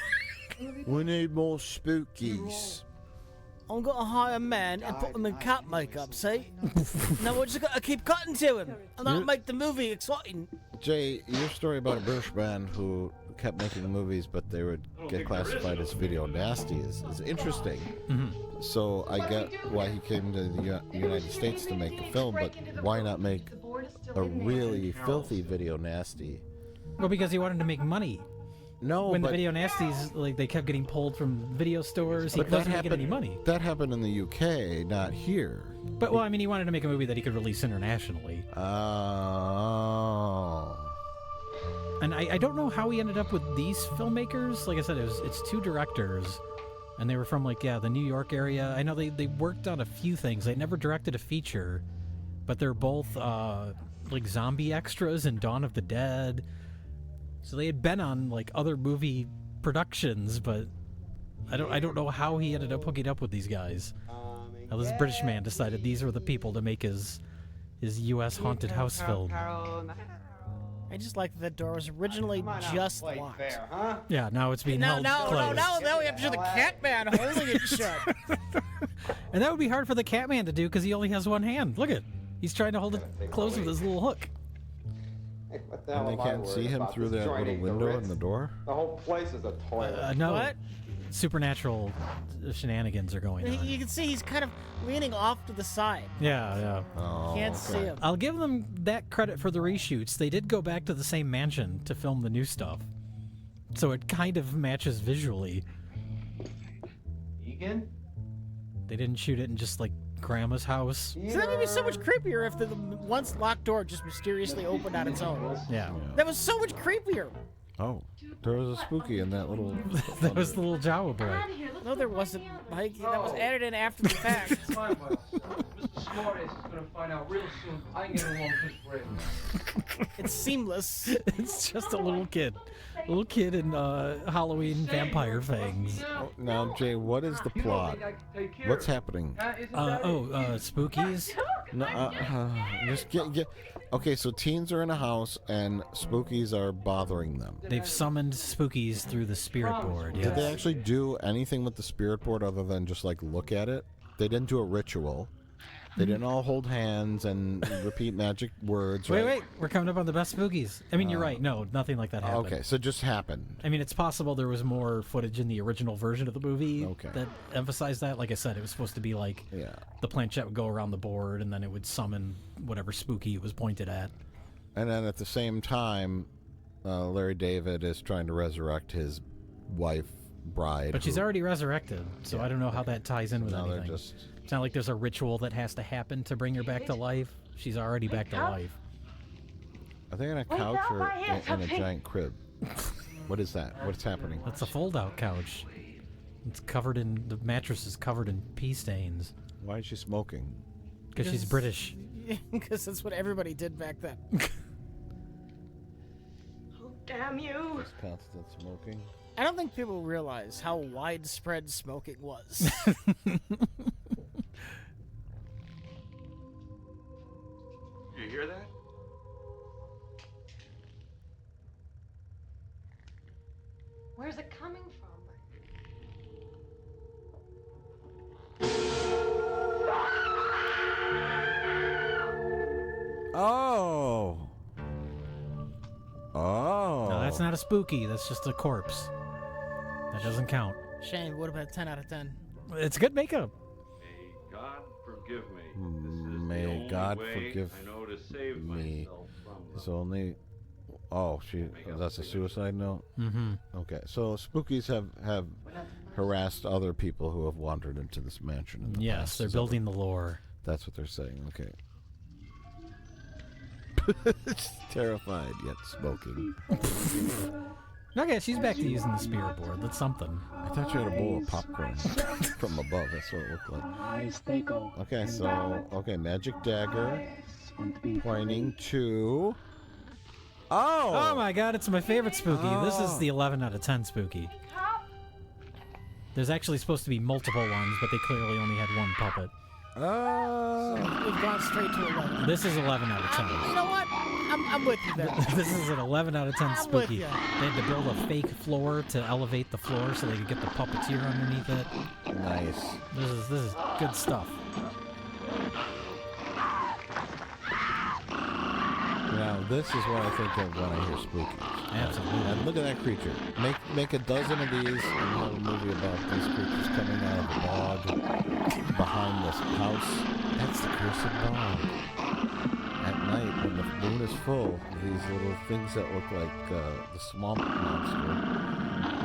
We need more spookies. I'm gonna hire a man and put him in cat makeup, see? Now we're just gonna keep cutting to him, and that'll make the movie exciting. Jay, your story about a British band who kept making movies, but they would get classified as video nasty is interesting. Mm-hmm. So I get why he came to the United States to make a film, but why not make a really filthy video nasty? Well, because he wanted to make money. No, when but the video nasties, like, they kept getting pulled from video stores, he wasn't making any money. That happened in the UK, not here. But, well, I mean, he wanted to make a movie that he could release internationally. Oh. And I don't know how he ended up with these filmmakers. Like I said, it's two directors, and they were from, like, the New York area. I know they worked on a few things. They never directed a feature, but they're both, like, zombie extras in Dawn of the Dead. So they had been on, like, other movie productions, but I don't know how he ended up hooking up with these guys. Now, this British man decided these were the people to make his U.S. haunted house film. I just like that the door was originally just locked. Yeah, now it's being held closed. Now we have to do the Catman holding it shut. And that would be hard for the Catman to do because he only has one hand. Look at, he's trying to hold it closed with his little hook. And they can't see him through that little window in the door? The whole place is a toilet. No. What? supernatural shenanigans are going on. You can see he's kind of leaning off to the side. Yeah. Oh, Can't see him. I'll give them that credit for the reshoots. They did go back to the same mansion to film the new stuff. So it kind of matches visually. Egan? They didn't shoot it in just like grandma's house. So that would be so much creepier if the once locked door just mysteriously opened on its own. Yeah. That was so much creepier. Oh, there was a spooky in that little... That was the little Jawa boy. No, there wasn't, Mike. That was added in after the fact. Mr. Smartass is gonna find out real soon. I can get along just great. It's seamless. It's just a little kid. A little kid in Halloween vampire fangs. Now, Jay, what is the plot? What's happening? Spookies? No, just get... Okay, so teens are in a house and spookies are bothering them. They've summoned spookies through the spirit board. Yes. Did they actually do anything with the spirit board other than just like look at it? They didn't do a ritual. They didn't all hold hands and repeat magic words. Wait, we're coming up on the best spookies. I mean, you're right. No, nothing like that happened. Okay, so it just happened. I mean, it's possible there was more footage in the original version of the movie that emphasized that. Like I said, it was supposed to be like the planchette would go around the board and then it would summon whatever spooky it was pointed at. And then at the same time, Larry David is trying to resurrect his wife, bride. But she's already resurrected, so I don't know how that ties in with anything. It's not like there's a ritual that has to happen to bring her back to life. She's already back to life. Are they on a couch or in a giant crib? What is that? What's happening? That's a fold-out couch. It's covered in... The mattress is covered in pee stains. Why is she smoking? Because she's British. Because that's what everybody did back then. Oh, damn you! Just constant smoking. I don't think people realize how widespread smoking was. You hear that? Where's it coming from? Oh. No, that's not a spooky. That's just a corpse. That doesn't count. Shane, what about 10 out of 10? It's good makeup. May God forgive me. May God forgive I know to save me. myself from It's only... Oh, that's a suicide note? Mm-hmm. Okay, so spookies have harassed other people who have wandered into this mansion in the Yes, past. they're building the lore. That's what they're saying, okay. Terrified, yet smoking. Okay, she's back to using the spirit board. That's something. I thought you had a bowl of popcorn from above. That's what it looked like. Okay, so, magic dagger pointing to... Oh my god, it's my favorite spooky. This is the 11 out of 10 spooky. There's actually supposed to be multiple ones, but they clearly only had one puppet. So we've gone straight to 11. This is 11 out of 10. You know what? I'm with you there. This is an 11 out of 10 I'm spooky. with ya. They had to build a fake floor to elevate the floor so they could get the puppeteer underneath it. Nice. This is good stuff. Now, this is what I think of when I hear spookies. Absolutely. And look at that creature. Make a dozen of these and have a movie about these creatures coming out of the bog behind this house. That's the cursed bog. At night, when the moon is full, these little things that look like the swamp monster,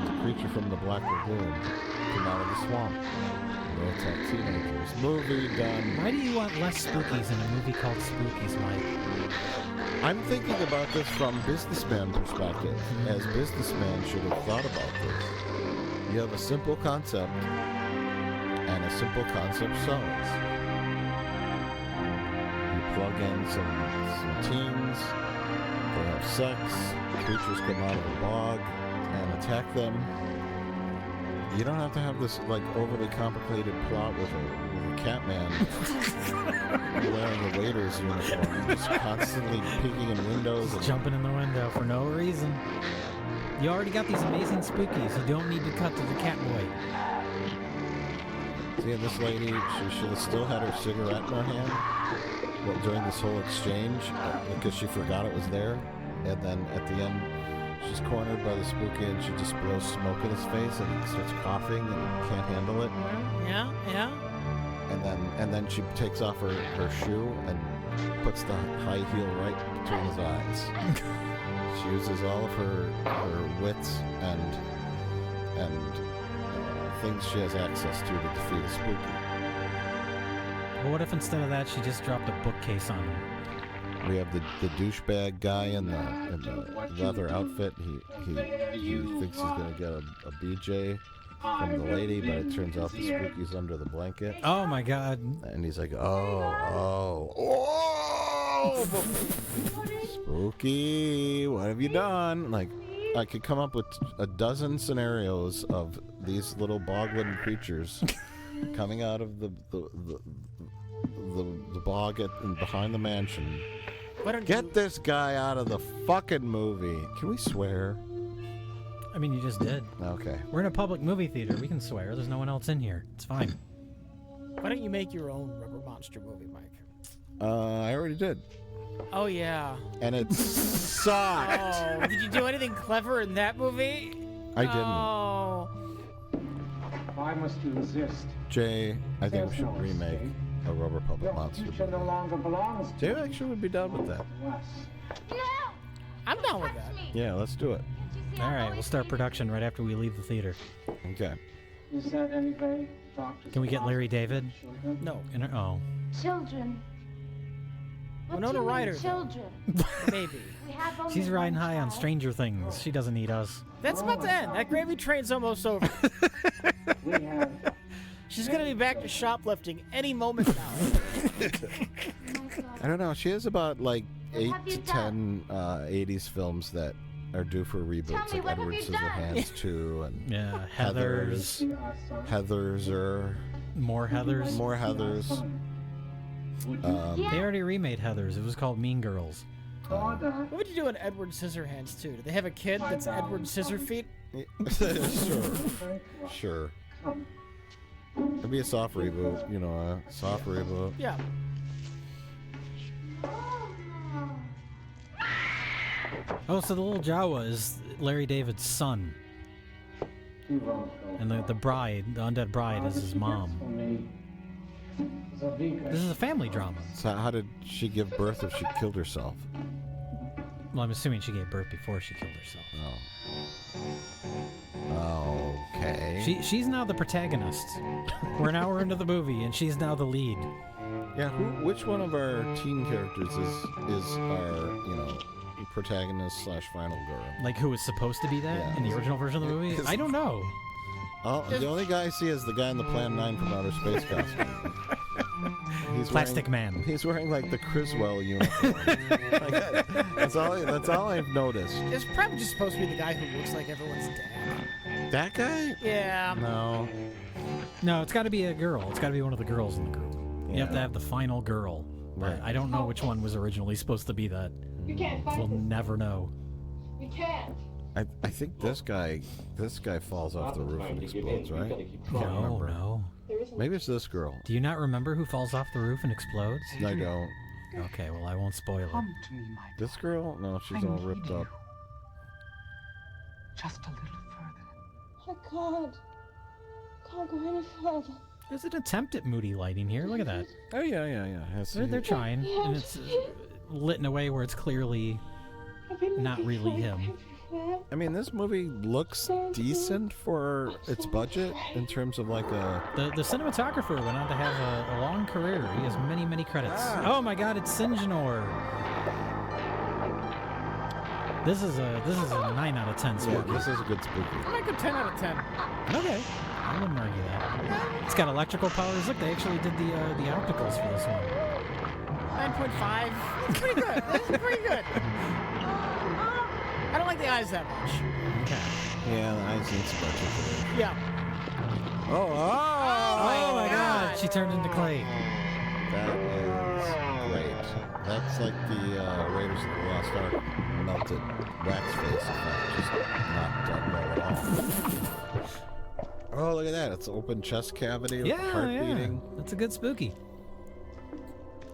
the creature from the Black Lagoon, come out of the swamp. They attack teenagers. Movie done. Why do you want less spookies in a movie called Spookies, Mike? I'm thinking about this from businessman perspective, as businessmen should have thought about this. You have a simple concept, and a simple concept sells. You plug in some teens, they have sex, creatures come out of a bog and attack them. You don't have to have this like overly complicated plot with a cat man wearing a waiter's uniform, just constantly peeking in windows and Jumping in the window for no reason. You already got these amazing spookies. You don't need to cut to the cat boy. See, this lady, she should have still had her cigarette in her hand during this whole exchange because she forgot it was there. And then at the end, she's cornered by the spooky, and she just blows smoke in his face, and he starts coughing, and he can't handle it. Yeah. And then she takes off her shoe and puts the high heel right between his eyes. She uses all of her wits and things she has access to defeat a spooky. Well, what if instead of that she just dropped a bookcase on him? We have the douchebag guy in the leather outfit. He thinks he's gonna get a BJ from the lady, but it turns out the spooky's under the blanket. Oh my god! And he's like, oh, spooky, what have you done? Like, I could come up with a dozen scenarios of these little boglin creatures coming out of the bog behind the mansion. Get this guy out of the fucking movie. Can we swear? I mean, you just did. Okay. We're in a public movie theater. We can swear. There's no one else in here. It's fine. Why don't you make your own Rubber Monster movie, Mike? I already did. Oh, yeah. And it sucked. Oh, did you do anything clever in that movie? I didn't. Oh. Why must you resist? Jay, I think we should remake a Rubber Puppet Monster movie. No longer belongs to Jay actually would be down with that. I'm down with that. Yeah, let's do it. All right, we'll start production right after we leave the theater. Okay. Is that anyway, Dr. Can we get Larry David? No. Oh. Children. What Winona do you mean, Ryder. children. Maybe. We have only She's riding one high on child. Stranger Things. She doesn't need us. That's about to end. That gravy train's almost over. She's gonna be back to shoplifting any moment now. I don't know. She has about like 8 to 10 80s films that are due for reboots, like Edward Scissorhands 2 and Yeah, Heathers. More Heathers. More Heathers. They already remade Heathers. It was called Mean Girls. What would you do in Edward Scissorhands 2? Do they have a kid that's Edward Scissorfeet? Sure. It'd be a soft reboot, you know, a soft reboot. Yeah. Oh, so the little Jawa is Larry David's son. And the bride, the undead bride, is his mom. This is a family drama. So how did she give birth if she killed herself? Well, I'm assuming she gave birth before she killed herself. Oh. Okay. She's now the protagonist. We're an hour into the movie, and she's now the lead. Yeah, which one of our teen characters is our, protagonist / final girl? Like who was supposed to be that in the original version of the movie? I don't know. Oh, the only guy I see is the guy in the Plan 9 from Outer Space costume. Plastic Man. He's wearing like the Criswell uniform. That's all I've noticed. It's probably just supposed to be the guy who looks like everyone's dad. That guy? Yeah. No, it's got to be a girl. It's got to be one of the girls in the group. You have to have the final girl. Right. I don't know which one was originally supposed to be that. You can't fight We'll never know. You can't. I think this guy falls off the roof and explodes, right? I can't remember. No. Maybe it's this girl. Do you not remember who falls off the roof and explodes? I don't. Okay, well, I won't spoil it. Come to me, my This girl? No, she's all ripped up. Just a little further. I can't go any further. There's an attempt at moody lighting here. Look at that. Oh, yeah. They're trying, and it's lit in a way where it's clearly not really him. I mean, this movie looks decent for its budget in terms of like a... The cinematographer went on to have a long career. He has many, many credits. Oh my god, it's Sinjanor. This is a 9 out of 10 spooky. Yeah, this is a good spooky. I like a 10 out of 10. Okay. I wouldn't argue that. It's got electrical powers. Look, they actually did the opticals for this one. 9.5. It's pretty good. That's pretty good. I don't like the eyes that much. Okay. Yeah, the eyes need some budget for this. Yeah. Oh my god, she turned into clay. That is great. That's like the Raiders of the Lost Ark melted wax face effect. Just not done well at all. Oh, look at that. It's open chest cavity with heart beating. That's a good spooky.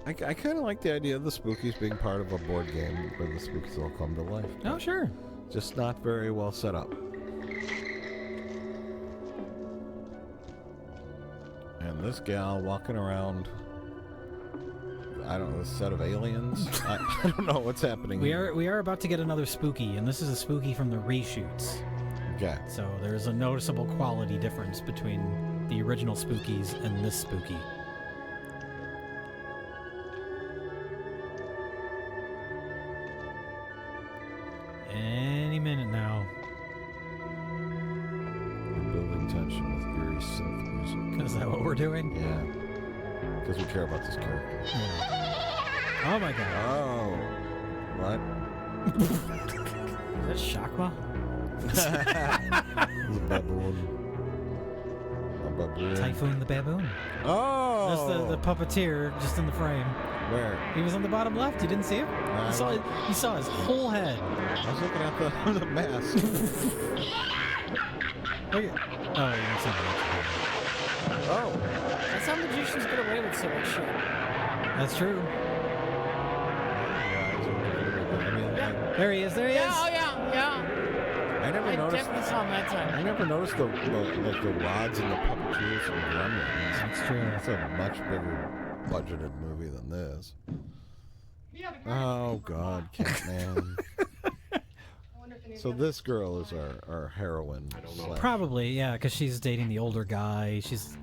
I kind of like the idea of the spookies being part of a board game where the spookies all come to life. Oh, sure. Just not very well set up. And this gal walking around, I don't know, a set of aliens? I don't know what's happening We here. are about to get another spooky, and this is a spooky from the reshoots. Okay. So there's a noticeable quality difference between the original spookies and this spooky. Any minute now. We're building tension with eerie synth music. Is that what we're doing? Yeah. Because we care about this character. Oh my god. Oh. What? Is that Shakma? The baboon. A baboon. Typhoon the baboon. Oh! That's the puppeteer just in the frame. Where? He was on the bottom left. You didn't see him? You saw his whole head. I was looking at the mask. Look at, oh, you didn't see him. Oh. That's how magicians get away with so much shit. That's true. There he is. There he is. Oh yeah. I never noticed. Definitely saw him that time. I never noticed the rods and the puppeteers from Gremlins. That's true. It's a much bigger budgeted movie than this. Oh God, Catman. So this girl is our heroine. Probably, yeah, because she's dating the older guy. She's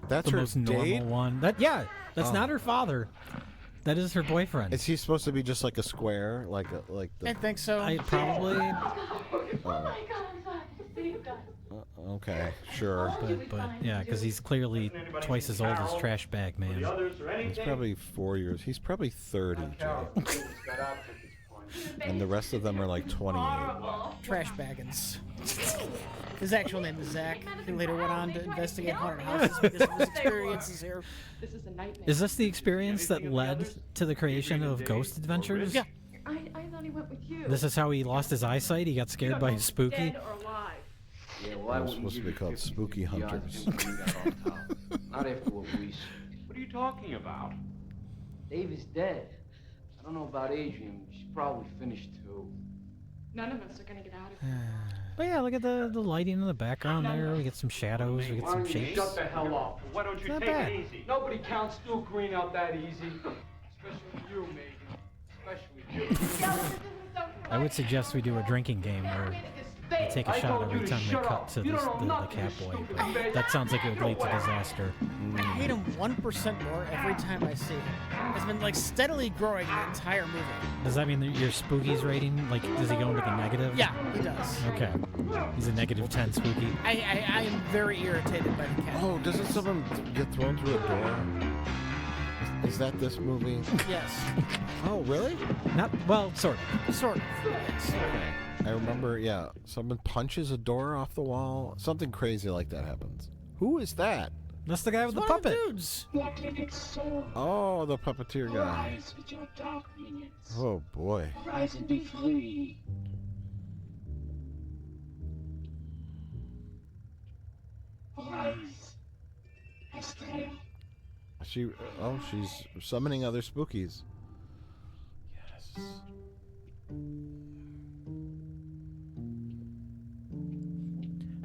That's the her most date? normal one. That's not her father. That is her boyfriend. Is he supposed to be just like a square, like the? I think so. Probably. Okay, sure. But yeah, because he's clearly twice as old as Trash Bag Man. He's probably 4 years. He's probably 30, Jay. And the rest of them are like 28. Trash Baggins. His actual name is Zach. He later went on to investigate haunted houses because of his experiences here. This is a nightmare. Is this the experience that led to the creation of Ghost Adventures? Yeah. I thought he went with you. This is how he lost his eyesight? He got scared by Spooky? Dead or alive. Yeah, well, It was supposed to be called Spooky Hunters. Not after what we... What are you talking about? Dave is dead. I don't know about Adrian. She's probably finished too. None of us are gonna get out of here. But yeah, look at the lighting in the background there. We get some shadows, we get some shapes. Shut the hell up. Why don't you Not take bad. it easy? Nobody counts Stu Green out that easy. Especially you, Megan. Especially you. I would suggest we do a drinking game where we take a shot every time they cut to the Catboy. But that sounds like it would lead to disaster. I hate him 1% more every time I see him. It's been like steadily growing the entire movie. Does that mean that your Spookies rating, like, does he go into the negative? Yeah, he does. Okay. He's a negative 10 Spooky. I am very irritated by the cat. Oh, doesn't someone get thrown through a door? Is that this movie? Yes. Oh, really? Not, well, sort of. Sort of. Yes. Okay. I remember, yeah, someone punches a door off the wall. Something crazy like that happens. Who is that? That's the guy with the One of puppet. dudes. Oh, the puppeteer guy. Rise with your dark minions. Oh, boy. Rise and be free. Rise. Estrella. She's summoning other spookies. Yes.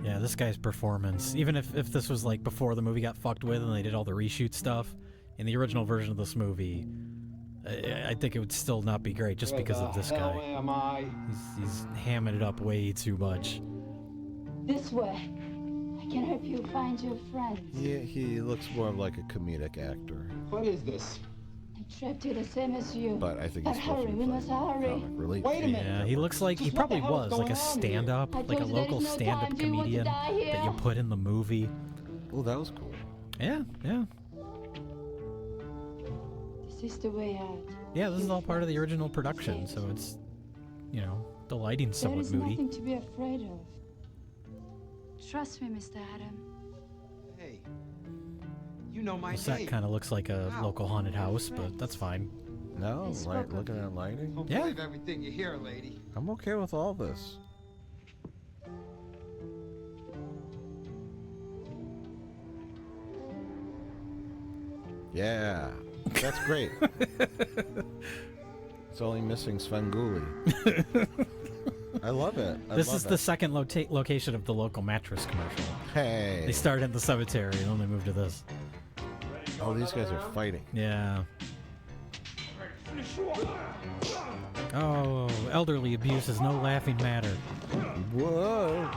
Yeah, this guy's performance, even if this was like before the movie got fucked with and they did all the reshoot stuff, in the original version of this movie, I think it would still not be great just because of this guy. Am I? He's hamming it up way too much. This way. I can help you find your friends. Yeah, he looks more like a comedic actor. What is this? I'm trapped here the same as you. But I think But he's supposed hurry, to be we must hurry. comic relief. Wait a minute. Yeah, he looks like he probably was like a stand-up, I like a told you there local is no stand-up time. Do you want to comedian die here? that you put in the movie. Oh, that was cool. Yeah. This is the way out. Yeah, this is all part of the original production, so it's, the lighting's There somewhat is moody. nothing to be afraid of. Trust me, Mr. Adam. Hey. You know my The set name. kind of looks like a local haunted house, but that's fine. No, looking at lighting. Don't Yeah. believe everything you hear, lady. I'm okay with all this. Yeah, that's great. It's only missing Svengoolie. I love it. This is the second location of the local mattress commercial. Hey. They started in the cemetery and then they moved to this. Oh, these guys are fighting. Yeah. Oh, elderly abuse is no laughing matter. Whoa.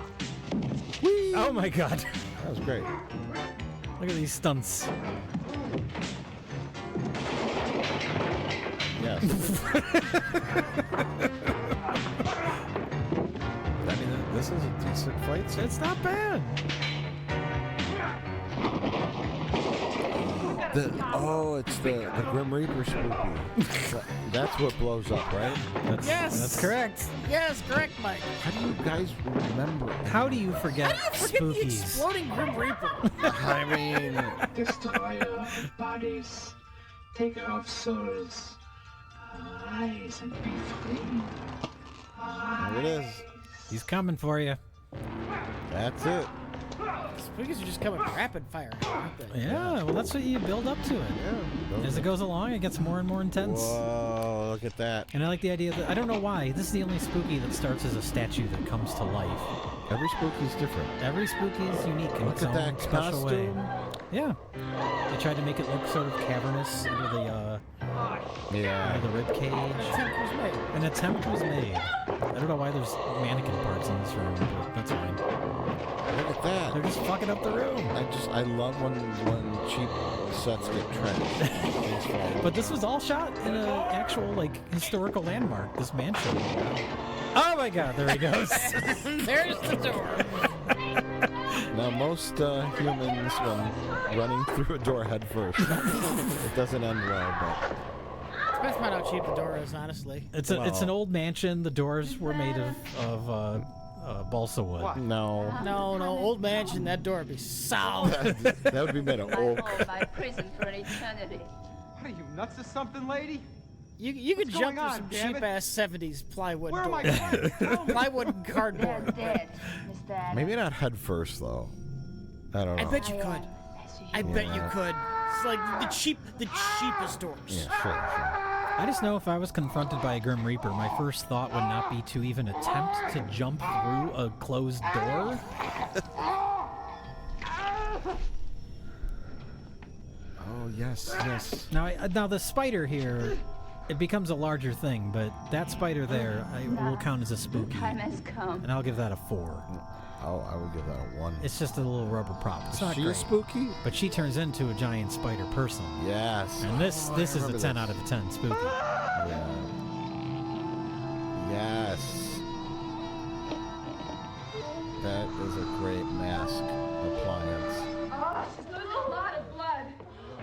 Whee! Oh my god. That was great. Look at these stunts. Yes. I mean, this is a decent fight scene. It's not bad. It's the Grim Reaper spooky. That's what blows up, right? That's correct. Yes, correct, Mike. How do you guys remember? How do you forget How do you forget the spookies? exploding Grim Reaper? I mean, Destroyer of bodies, taker of souls. Arise and be free. there it is. He's coming for you. That's it. Spookies are just coming rapid fire now, aren't they? Yeah, well, that's what you build up to it. Yeah. As it goes along, it gets more and more intense. Whoa, look at that. And I like the idea that, I don't know why, this is the only spooky that starts as a statue that comes to life. Every spooky's different. Every spooky is unique in Look its at own that special way. costume. Yeah. They tried to make it look sort of cavernous under the rib cage. An attempt was made. I don't know why there's mannequin parts in this room, but that's fine. Look at that. They're just fucking up the room. I love when cheap sets get trashed. But this was all shot in an actual, historical landmark, this mansion. Oh my god, there he goes. There's the door. Now, most humans, when running through a door head first, it doesn't end well, but... Depends on how cheap the door is, honestly. It's an old mansion. The doors were made of balsa wood. No. No, old mansion, that door would be solid. That would be made of oak. My prison for eternity. What are you, nuts or something, lady? You could What's jump going through on, some damn it? cheap-ass 70s plywood Where am I doors. going? Plywood and cardboard. Dead, Mr. Adams. Maybe not head first, though. I don't know. I bet you could. I bet you could. It's like the cheapest doors. Yeah, sure. I just know if I was confronted by a Grim Reaper, my first thought would not be to even attempt to jump through a closed door. Oh, yes. Now the spider here, it becomes a larger thing, but that spider there will count as a spooky. Time has come. And I'll give that a 4. Oh, I would give that a 1. It's just a little rubber prop. It's not Is she great. a spooky? But she turns into a giant spider person. Yes. And this is a 10 out of a 10 spooky. Yeah. Yes. That is a great mask appliance. She's losing a lot of blood.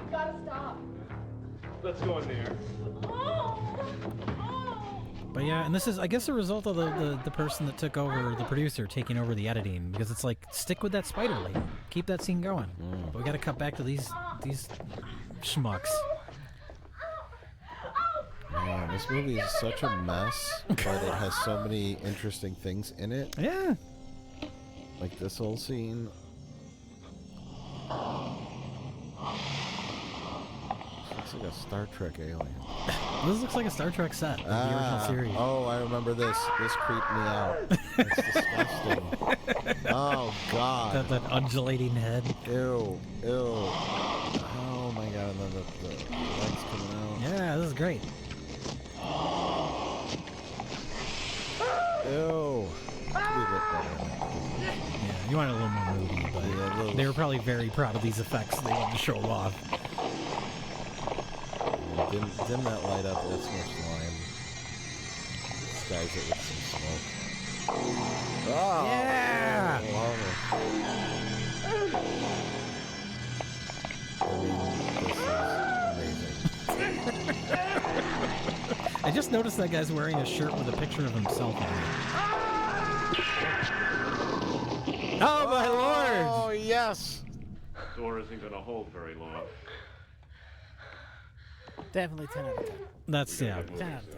Gotta stop. Let's go in there. But yeah, and this is, I guess, a result of the person that took over, the producer taking over the editing, because it's like, stick with that spider lady, keep that scene going. But we got to cut back to these schmucks. Man, this movie is such a mess, but it has so many interesting things in it. Yeah. Like this whole scene. Looks like a Star Trek alien. This looks like a Star Trek set of the original series. Oh, I remember this. This creeped me out. It's disgusting. Oh, God. That undulating head. Ew. Oh, my God. And then the legs coming out. Yeah, this is great. Ew. Yeah, you want a little more moody, but they were probably very proud of these effects. They wanted to show off. Dim that light up. That's much slime. Disguise it with some smoke. Oh! Yeah! This is amazing. I just noticed that guy's wearing a shirt with a picture of himself on it. Oh, my lord! Oh, yes! Door isn't going to hold very long. Definitely 10 out of 10. That's, yeah. 10 out of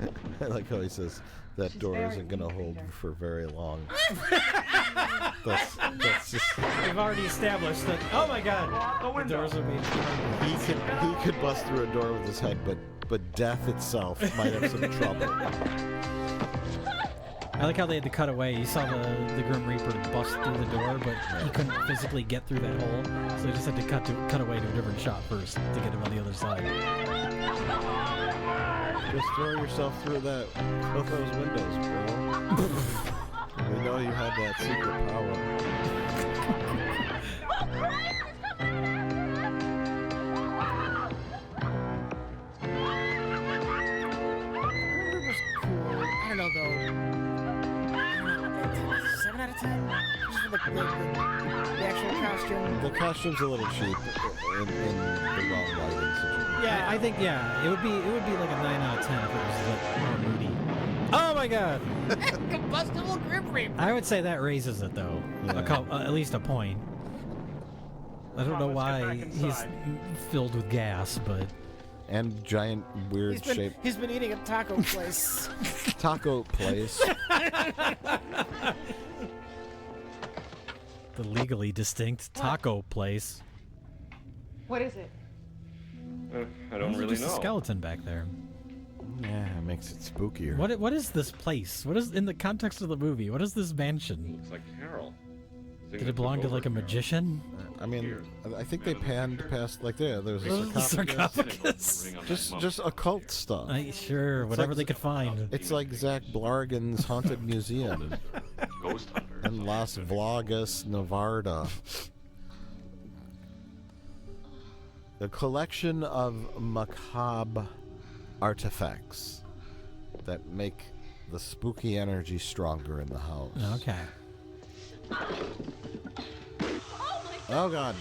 10. I like how he says that door isn't going to hold for very long. that's just... We've already established that, oh my god, the doors are made He could bust through a door with his head, but death itself might have some trouble. I like how they had to cut away. You saw the Grim Reaper bust through the door, but he couldn't physically get through that hole, so they just had to cut away to a different shot first to get him on the other side. Just throw yourself through those windows, bro. We know you have that secret power. I don't know though. 7 out of 10. Just for the actual costume. The costume's a little cheap in the wrong lighting situation. Yeah, I think it would be like a 9 out of 10 if it was lit more moody. Oh my god! Combustible Grim Reaper. I would say that raises it though, at least a point. I don't know why he's filled with gas, but and giant weird shape. He's been eating at taco place. Taco place. The legally distinct taco place. What is it? I don't really just know. A skeleton back there. Yeah, it makes it spookier. What is this place? What is, in the context of the movie, what is this mansion? Looks like Carol. Did it belong to like a magician? I mean, I think they panned past like there's a sarcophagus. Just occult stuff. Sure, whatever they could find. It's like Zach Blargan's Haunted Museum Ghost Hunter. in Las Vegas, Nevada. A collection of macabre artifacts that make the spooky energy stronger in the house. Okay. Oh god.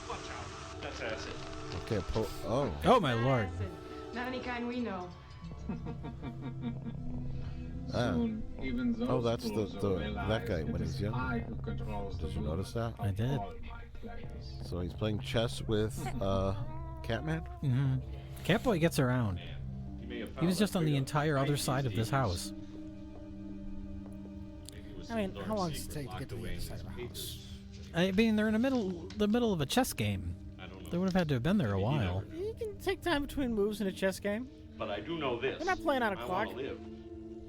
Watch out. That's acid. Okay, Oh my lord. Not any kind we know. Oh, that's that guy when he's young. Did you notice that? I did. So he's playing chess with Catman? Mm-hmm. Catboy gets around. He was just on the entire other side of this house. I mean, how long does it take to get to the other side of a house? I mean, they're in the middle of a chess game. They would have had to have been there a while. You can take time between moves in a chess game. But I do know this. They're not playing on a clock. I want to live.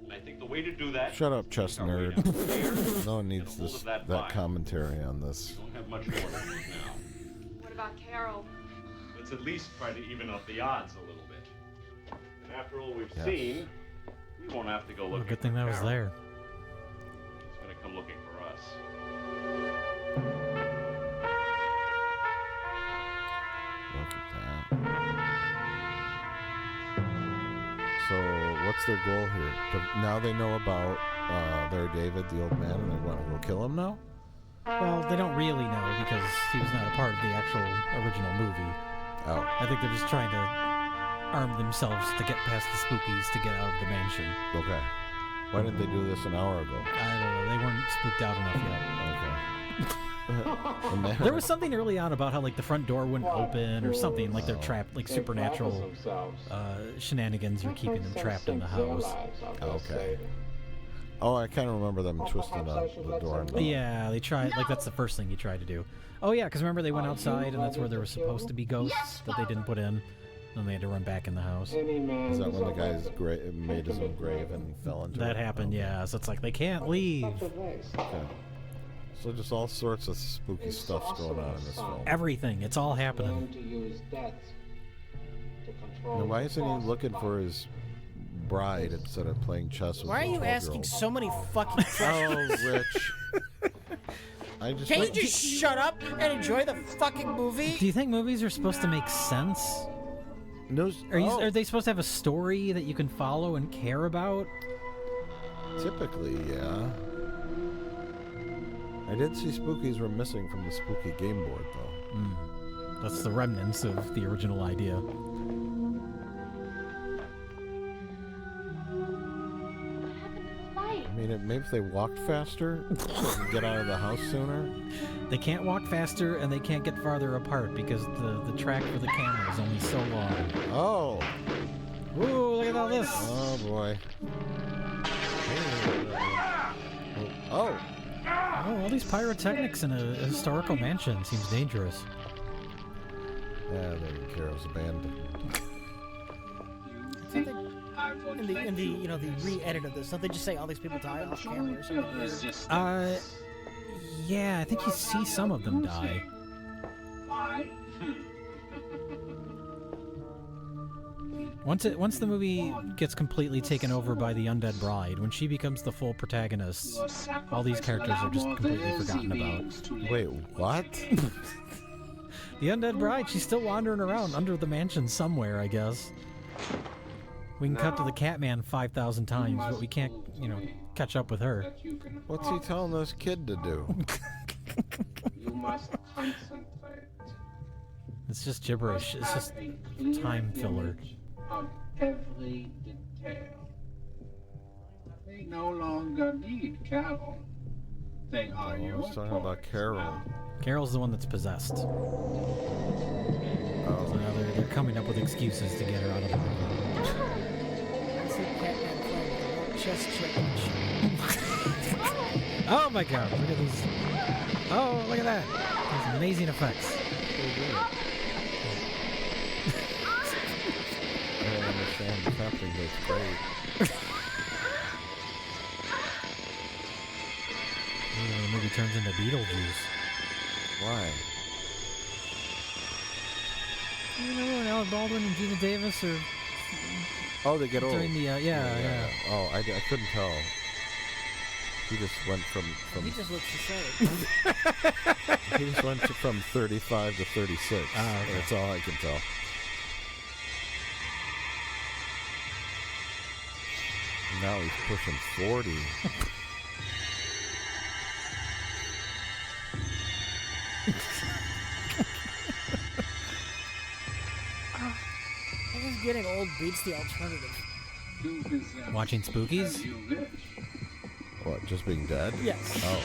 And I think the way to do that. Shut up, chess nerd. No one needs that commentary on this. We don't have much more to lose now. What about Carol? Let's at least try to even up the odds a little bit. And after all we've seen, we won't have to go looking. Good thing that was there. He's going to come looking for us. Look at that. So, what's their goal here? Now they know about their David, the old man, and they want to go kill him now? Well, they don't really know because he was not a part of the actual original movie. Oh. I think they're just trying to arm themselves to get past the spookies to get out of the mansion. Okay. Why didn't they do this an hour ago? I don't know. They weren't spooked out enough yet. There was something early on about how like the front door wouldn't open or something, like they're trapped, like supernatural shenanigans are keeping them trapped in the house. Okay. Oh, I kind of remember them twisting the door. Yeah, they tried, like that's the first thing you tried to do. Oh yeah, because remember they went outside and that's where there were supposed to be ghosts that they didn't put in. Then they had to run back in the house. Is that when the guy's made his own grave and fell into it? That happened, yeah. So it's like they can't leave. Okay. So just all sorts of spooky stuff's going on in this film. Everything. It's all happening. Now, why isn't he looking for his bride instead of playing chess with Why are you asking so many fucking questions? Oh, Rich. Can't you just shut up and enjoy the fucking movie? Do you think movies are supposed to make sense? Are they supposed to have a story that you can follow and care about? Typically, yeah. I did see spookies were missing from the spooky game board, though. That's the remnants of the original idea. I mean, maybe if they walked faster, so they could get out of the house sooner. They can't walk faster and they can't get farther apart because the track for the camera is only so long. Oh! Ooh, look at all this! Oh, boy. Oh! Oh, all these pyrotechnics in a historical mansion seems dangerous. Yeah, there Carol's abandoned. In the you know the re-edit of this, don't they just say all these people died off camera or something? Yeah, I think you see some of them die. Once the movie gets completely taken over by the undead bride, when she becomes the full protagonist, all these characters are just completely forgotten about. Wait, what? The undead bride, she's still wandering around under the mansion somewhere, I guess. We can cut to the Catman 5,000 times, but we can't, you know, catch up with her. What's he telling this kid to do? You must concentrate. It's just gibberish. It's just time filler. Of every detail. They no longer need Carol. They are I was talking about Carol. Carol's the one that's possessed. So now they're coming up with excuses to get her out of the room. Oh my god, look at these. Oh, look at that. These amazing effects. I don't understand what's happening, but it's great. The movie turns into Beetlejuice. Why? You remember when Alec Baldwin and Gina Davis are... Oh, they get old. During the, yeah. Oh, I couldn't tell. He just went from... He just looks the same. He just went from 35 to 36. Ah, okay. That's all I can tell. Now he's pushing 40. I guess getting old beats the alternative. Watching Spookies? What, just being dead? Yes. Oh.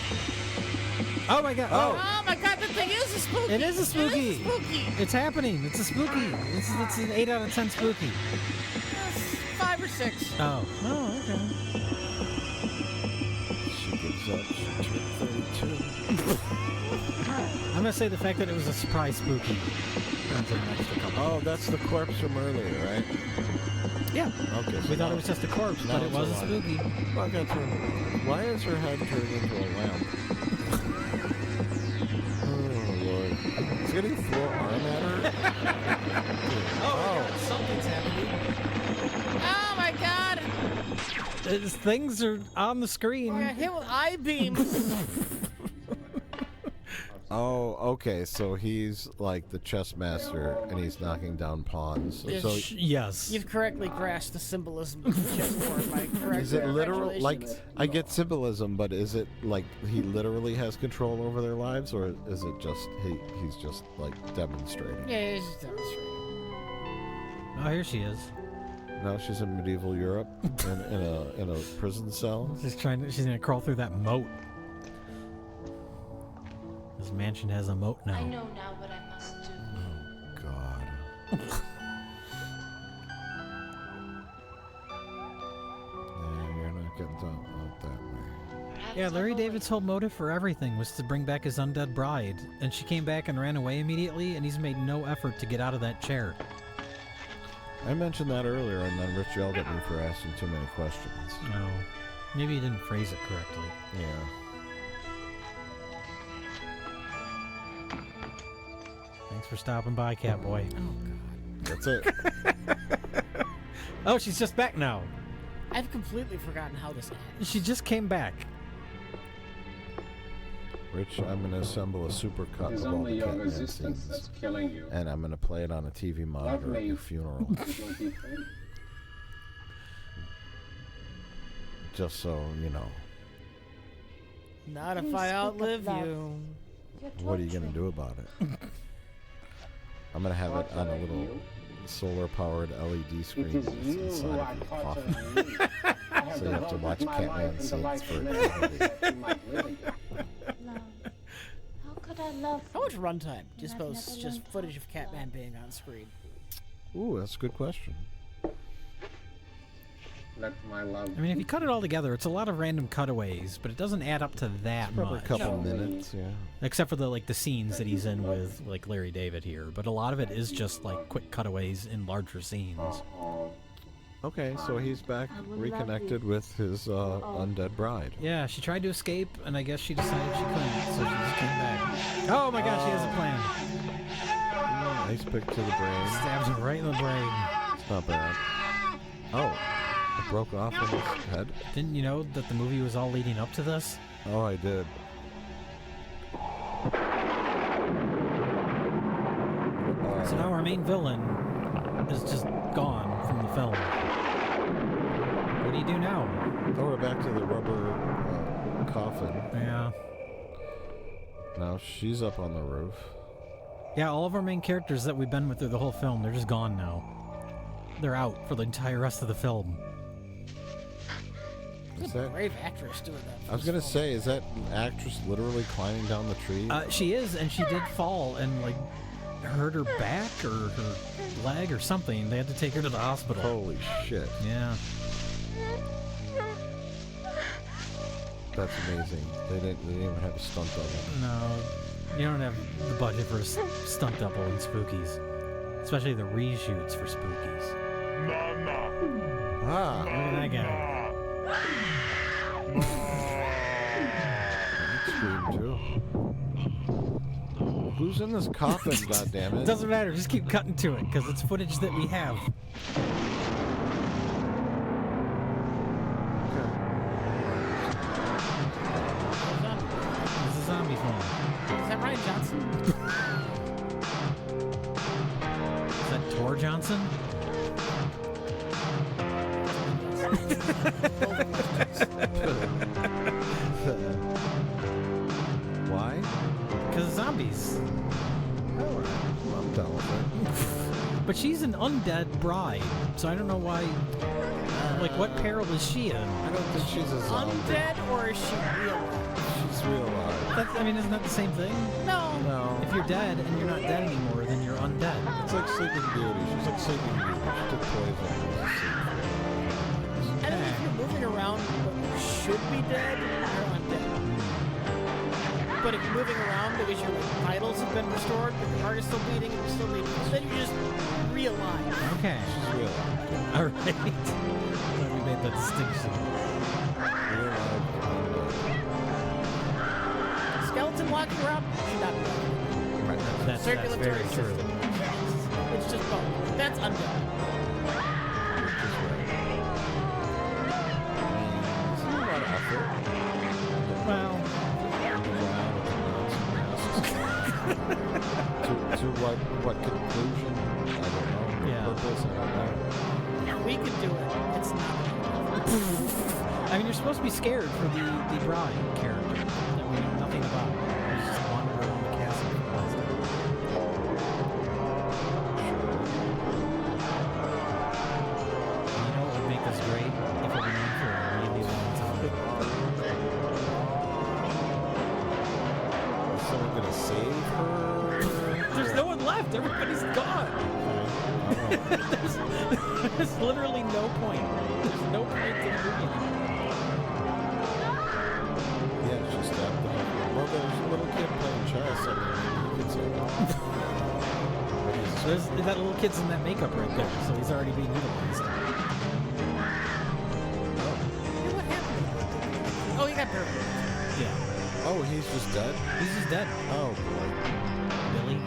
Oh my god. Oh my god, the thing is a spooky. It is a spooky. It is a spooky. It's happening. It's a spooky. It's an 8 out of 10 spooky. 5 or 6. Oh. Oh, okay. She gives up. She turned 32. I'm gonna say the fact that it was a surprise spooky. Oh, that's the corpse from earlier, right? Yeah. Okay. We thought it was just a corpse, but it was a spooky. Well, why is her head turned into a lamp? Oh, Lord. Is he going to throw arm at her? Oh, God, something's happening. Oh my god! Things are on the screen. I got hit with I-beams. Oh, okay. So he's like the chess master, and he's knocking down pawns. So yes, you've correctly grasped the symbolism of the chessboard. My correct. Is it literal? Like, I get symbolism, but is it like he literally has control over their lives, or is it just he's just like demonstrating? Yeah, he's just demonstrating. Oh, here she is. No, she's in medieval Europe in a prison cell. She's gonna crawl through that moat. This mansion has a moat now. I know now what I must do. Oh, God. Yeah, you're not getting done out that way. Yeah, Larry David's whole motive for everything was to bring back his undead bride, and she came back and ran away immediately, and he's made no effort to get out of that chair. I mentioned that earlier, and then Rich yelled at me for asking too many questions. No. Maybe you didn't phrase it correctly. Yeah. Thanks for stopping by, Catboy. Oh, God. That's it. Oh, she's just back now. I've completely forgotten how this ends. She just came back. Rich, I'm going to assemble a super cut It's of all only the your Catman resistance scenes, that's killing you. and I'm going to play it on a TV monitor at your funeral. Just so you know. Not if I outlive you. What are you going to do about it? I'm going to have it on a little solar-powered LED screen that's inside of your coffin. So you have to watch Catman scenes for eternity. How could I love? How much runtime do you suppose just footage of Catman being on screen? Ooh, that's a good question. Let my love. I mean, if you cut it all together, it's a lot of random cutaways, but it doesn't add up to that Probably much. a couple minutes, yeah. Except for the scenes that he's in with like Larry David here, but a lot of it is just like quick cutaways in larger scenes. Okay, so he's back reconnected with his undead bride. Yeah, she tried to escape, and I guess she decided she couldn't, so she just came back. Oh my gosh, she has a plan. Nice pick to the brain. Stabs him right in the brain. It's not bad. Oh, it broke off in his head? Didn't you know that the movie was all leading up to this? Oh, I did. So now our main villain is just gone from the film. What do you do now? Oh, we're back to the rubber coffin. Yeah. Now she's up on the roof. Yeah, all of our main characters that we've been with through the whole film, they're just gone now. They're out for the entire rest of the film. Is a that brave actress doing that. I was gonna say, is that actress literally climbing down the tree? She is, and she did fall and like hurt her back or her leg or something. They had to take her to the hospital. Holy shit! Yeah. That's amazing. They didn't even have a stunt double. No, you don't have the budget for a stunt double in Spookies, especially the reshoots for Spookies. Ah, look at that guy. Scream too. Who's in this coffin? Goddammit! It doesn't matter. Just keep cutting to it because it's footage that we have. This is a zombie film. Is that Ryan Johnson? Is that Tor Johnson? Why? Because zombies. Oh, I'm down with it. But she's an undead bride, so I don't know why. Like, what peril is she in? I don't think she's a zombie. Undead, or is she real? She's real alive. I mean, isn't that the same thing? No. No. If you're dead and you're not dead anymore, then you're undead. It's like Sleeping Beauty. She's like Sleeping Beauty. She took poison. And if you're moving around but you should be dead, you're undead. But if you're moving around because your vitals have been restored, but your heart is still beating and you're still bleeding, then you're just real alive. Okay. She's real alive. All right. Glad we made that distinction. Real alive. Skeleton walking around should not be alive. That's Circulatory very true. system. It's just bone. That's undead. It's not a lot of effort. Well, to what conclusion? I don't know. Yeah. Purpose? I don't know. We could do it. It's not. I mean, you're supposed to be scared for the bride character that we know nothing about. He's just wandering around the castle for the last time. You know what would make this great? If it went on for a really long time. Is someone gonna save her? There's no one left. Everybody's gone. There's literally no point. There's no point to the movie anymore. Yeah, it's just that. Well, there's a little kid playing chess. I mean, you could say that. That little kid's in that makeup right there, so he's already being utilized. Oh, he got paralyzed. Yeah. Oh, he's just dead? He's just dead. Oh, boy. Billy?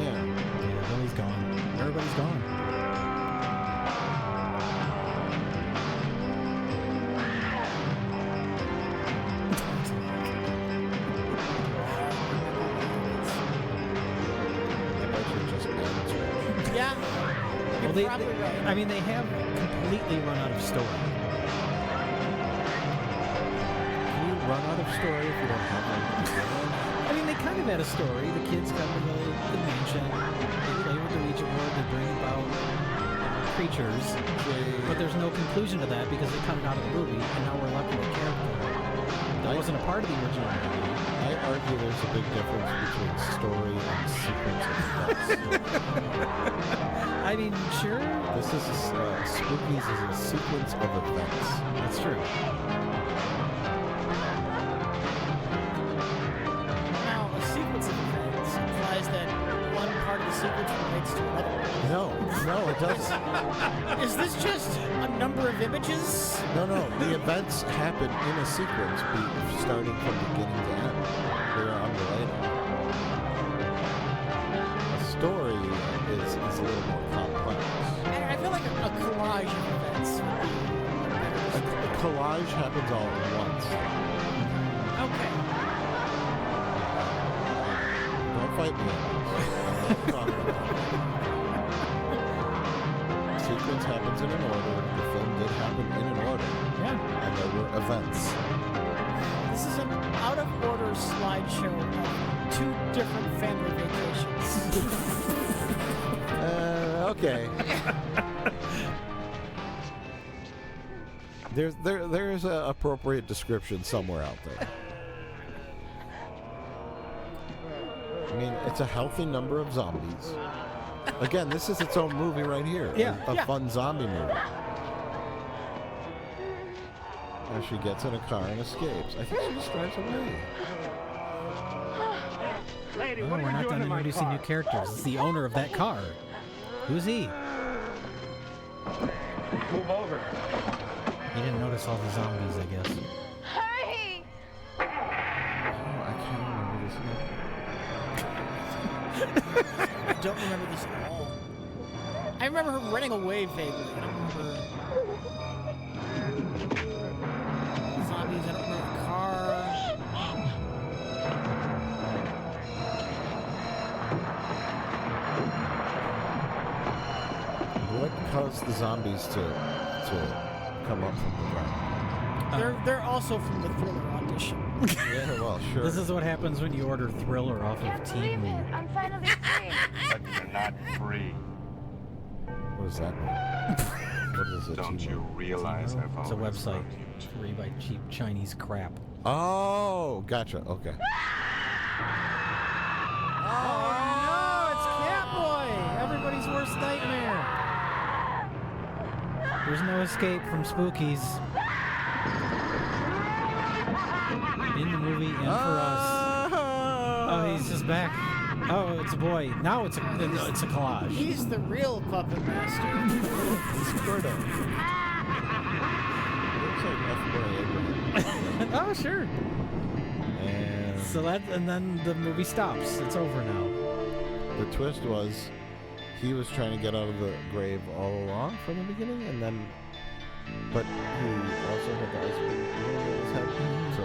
Yeah. Yeah, Billy's gone. Everybody's gone. Yeah. Well, they, I mean, they have completely run out of story. Can you run out of story if you don't have one? I mean, they kind of had a story. The kids come to the mansion, they play with the Ouija board, they bring about creatures, but there's no conclusion to that because they cut it out of the movie, and now we're left with a character that wasn't a part of the original movie. I argue there's a big difference between story and sequence of events. I mean, sure. This is Spookies is a sequence of events. That's true. Now, a sequence of events implies that one part of the sequence relates to another one. No, it doesn't. Is this just a number of images? No. The events happen in a sequence, starting from beginning to end. They're unrelated. A story is a little more complex. And I feel like a collage of events would be A collage happens all at once. okay. Don't fight me on this. Sequence happens in an order. The film did happen in an order. Yeah. And there were events. This is an out-of-order slideshow of 2 different family vacations. Okay. There's an appropriate description somewhere out there. I mean, it's a healthy number of zombies. Again, this is its own movie right here. Yeah. A fun zombie movie. And she gets in a car and escapes. I think she just drives away. Lady, Oh, what we're are you not doing done in my introducing car? new characters. It's the owner of that car. Who's he? Move over. He didn't notice all the zombies, I guess. Hurry! Oh, I can't remember this name. I don't remember this at all. I remember her running away vaguely. I don't remember zombies. I don't remember the car. What caused the zombies to come up from the ground? They're also from the Thriller audition. Yeah, well, sure. This is what happens when you order Thriller off of Team. I'm finally free. But you're not free. What does that mean? What is it? Don't you realize I've It's a always website. loved you? Free by cheap Chinese crap. Oh, gotcha. Okay. Oh no, it's Catboy! Everybody's worst nightmare. There's no escape from spookies. In the movie and for us. Oh, he's just back. Oh, it's a boy. Now it's a collage. He's the real puppet master. It's Squirtle. Looks like F-Boy Abraham. Oh, sure. And So and then the movie stops. It's over now. the twist was he was trying to get out of the grave all along from the beginning, and then, but he also had the ice cream in his head. So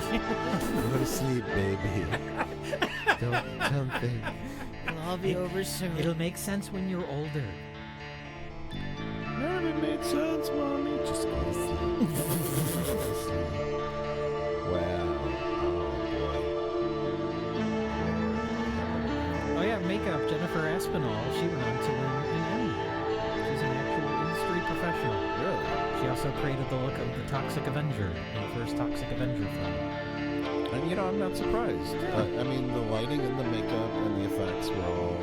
just go to sleep, baby. Don't think. It'll all be over soon. It'll make sense when you're older. None of it made sense, mommy. Just go to sleep. Go to sleep. Wow. Oh yeah, makeup. Jennifer Aspinall. She went on to win an Emmy. She's an actual industry professional. Really? She also created the look of the Toxic Avenger in the first Toxic Avenger film. And I'm not surprised. I mean, the lighting and the makeup and the effects were all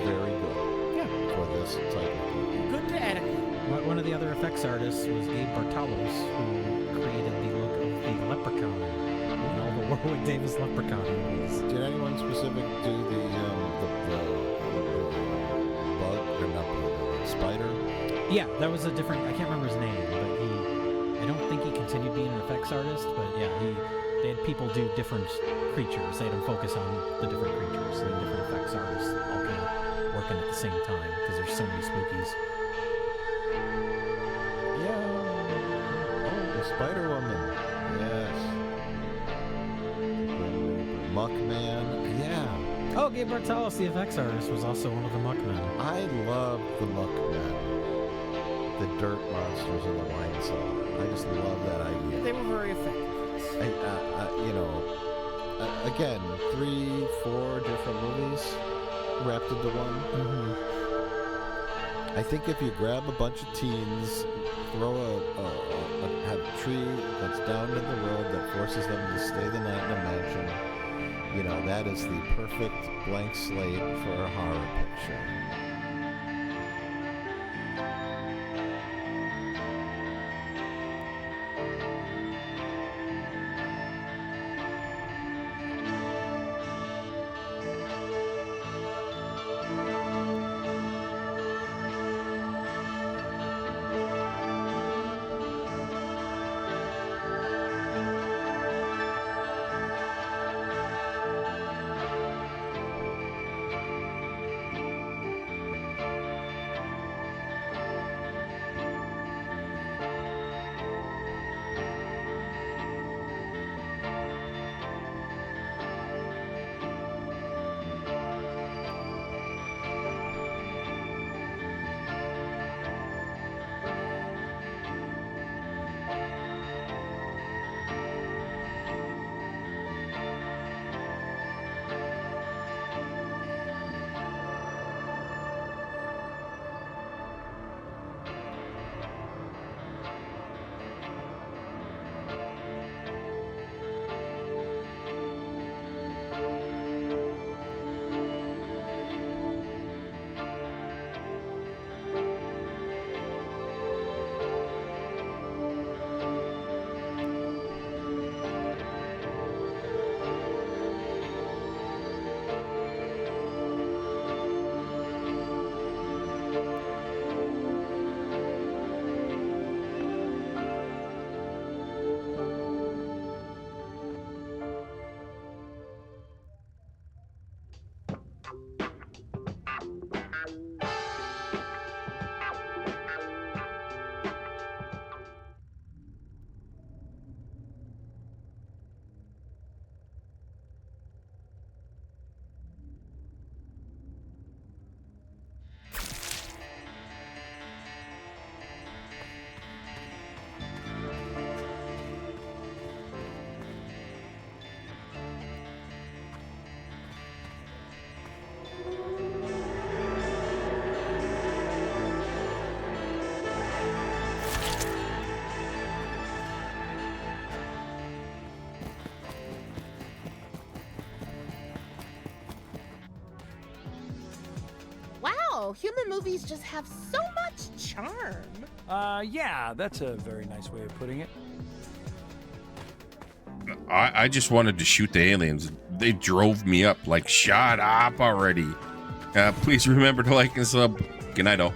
very good. Yeah. For this type of movie. Good to adequate. One of the other effects artists was Gabe Bartalos, who created the look of the Leprechaun in all the Warwick Davis Leprechaun movies. Did anyone specific do the bug or not bug, the spider? Yeah, that was a different. I can't remember his name, but I don't think he continued being an effects artist. But yeah, they had people do different creatures. They had him focus on the different creatures. They had different effects artists all kind of working at the same time because there's so many spookies. Yeah. Oh, the Spider Woman. Yes. Muckman. Yeah. Oh, Gabe Bartalos, the effects artist, was also one of the Muckmen. I love the Muckmen. The dirt monsters in the wine cellar. I just love that idea. They were very effective. Again, 3-4 different movies wrapped into one. Mm-hmm. I think if you grab a bunch of teens, throw have a tree that's down in the road that forces them to stay the night in a mansion, that is the perfect blank slate for a horror picture. know, human movies just have so much charm. Yeah, that's a very nice way of putting it. I just wanted to shoot the aliens. They drove me up. Like, shut up already. Please remember to like and sub. Good night, all.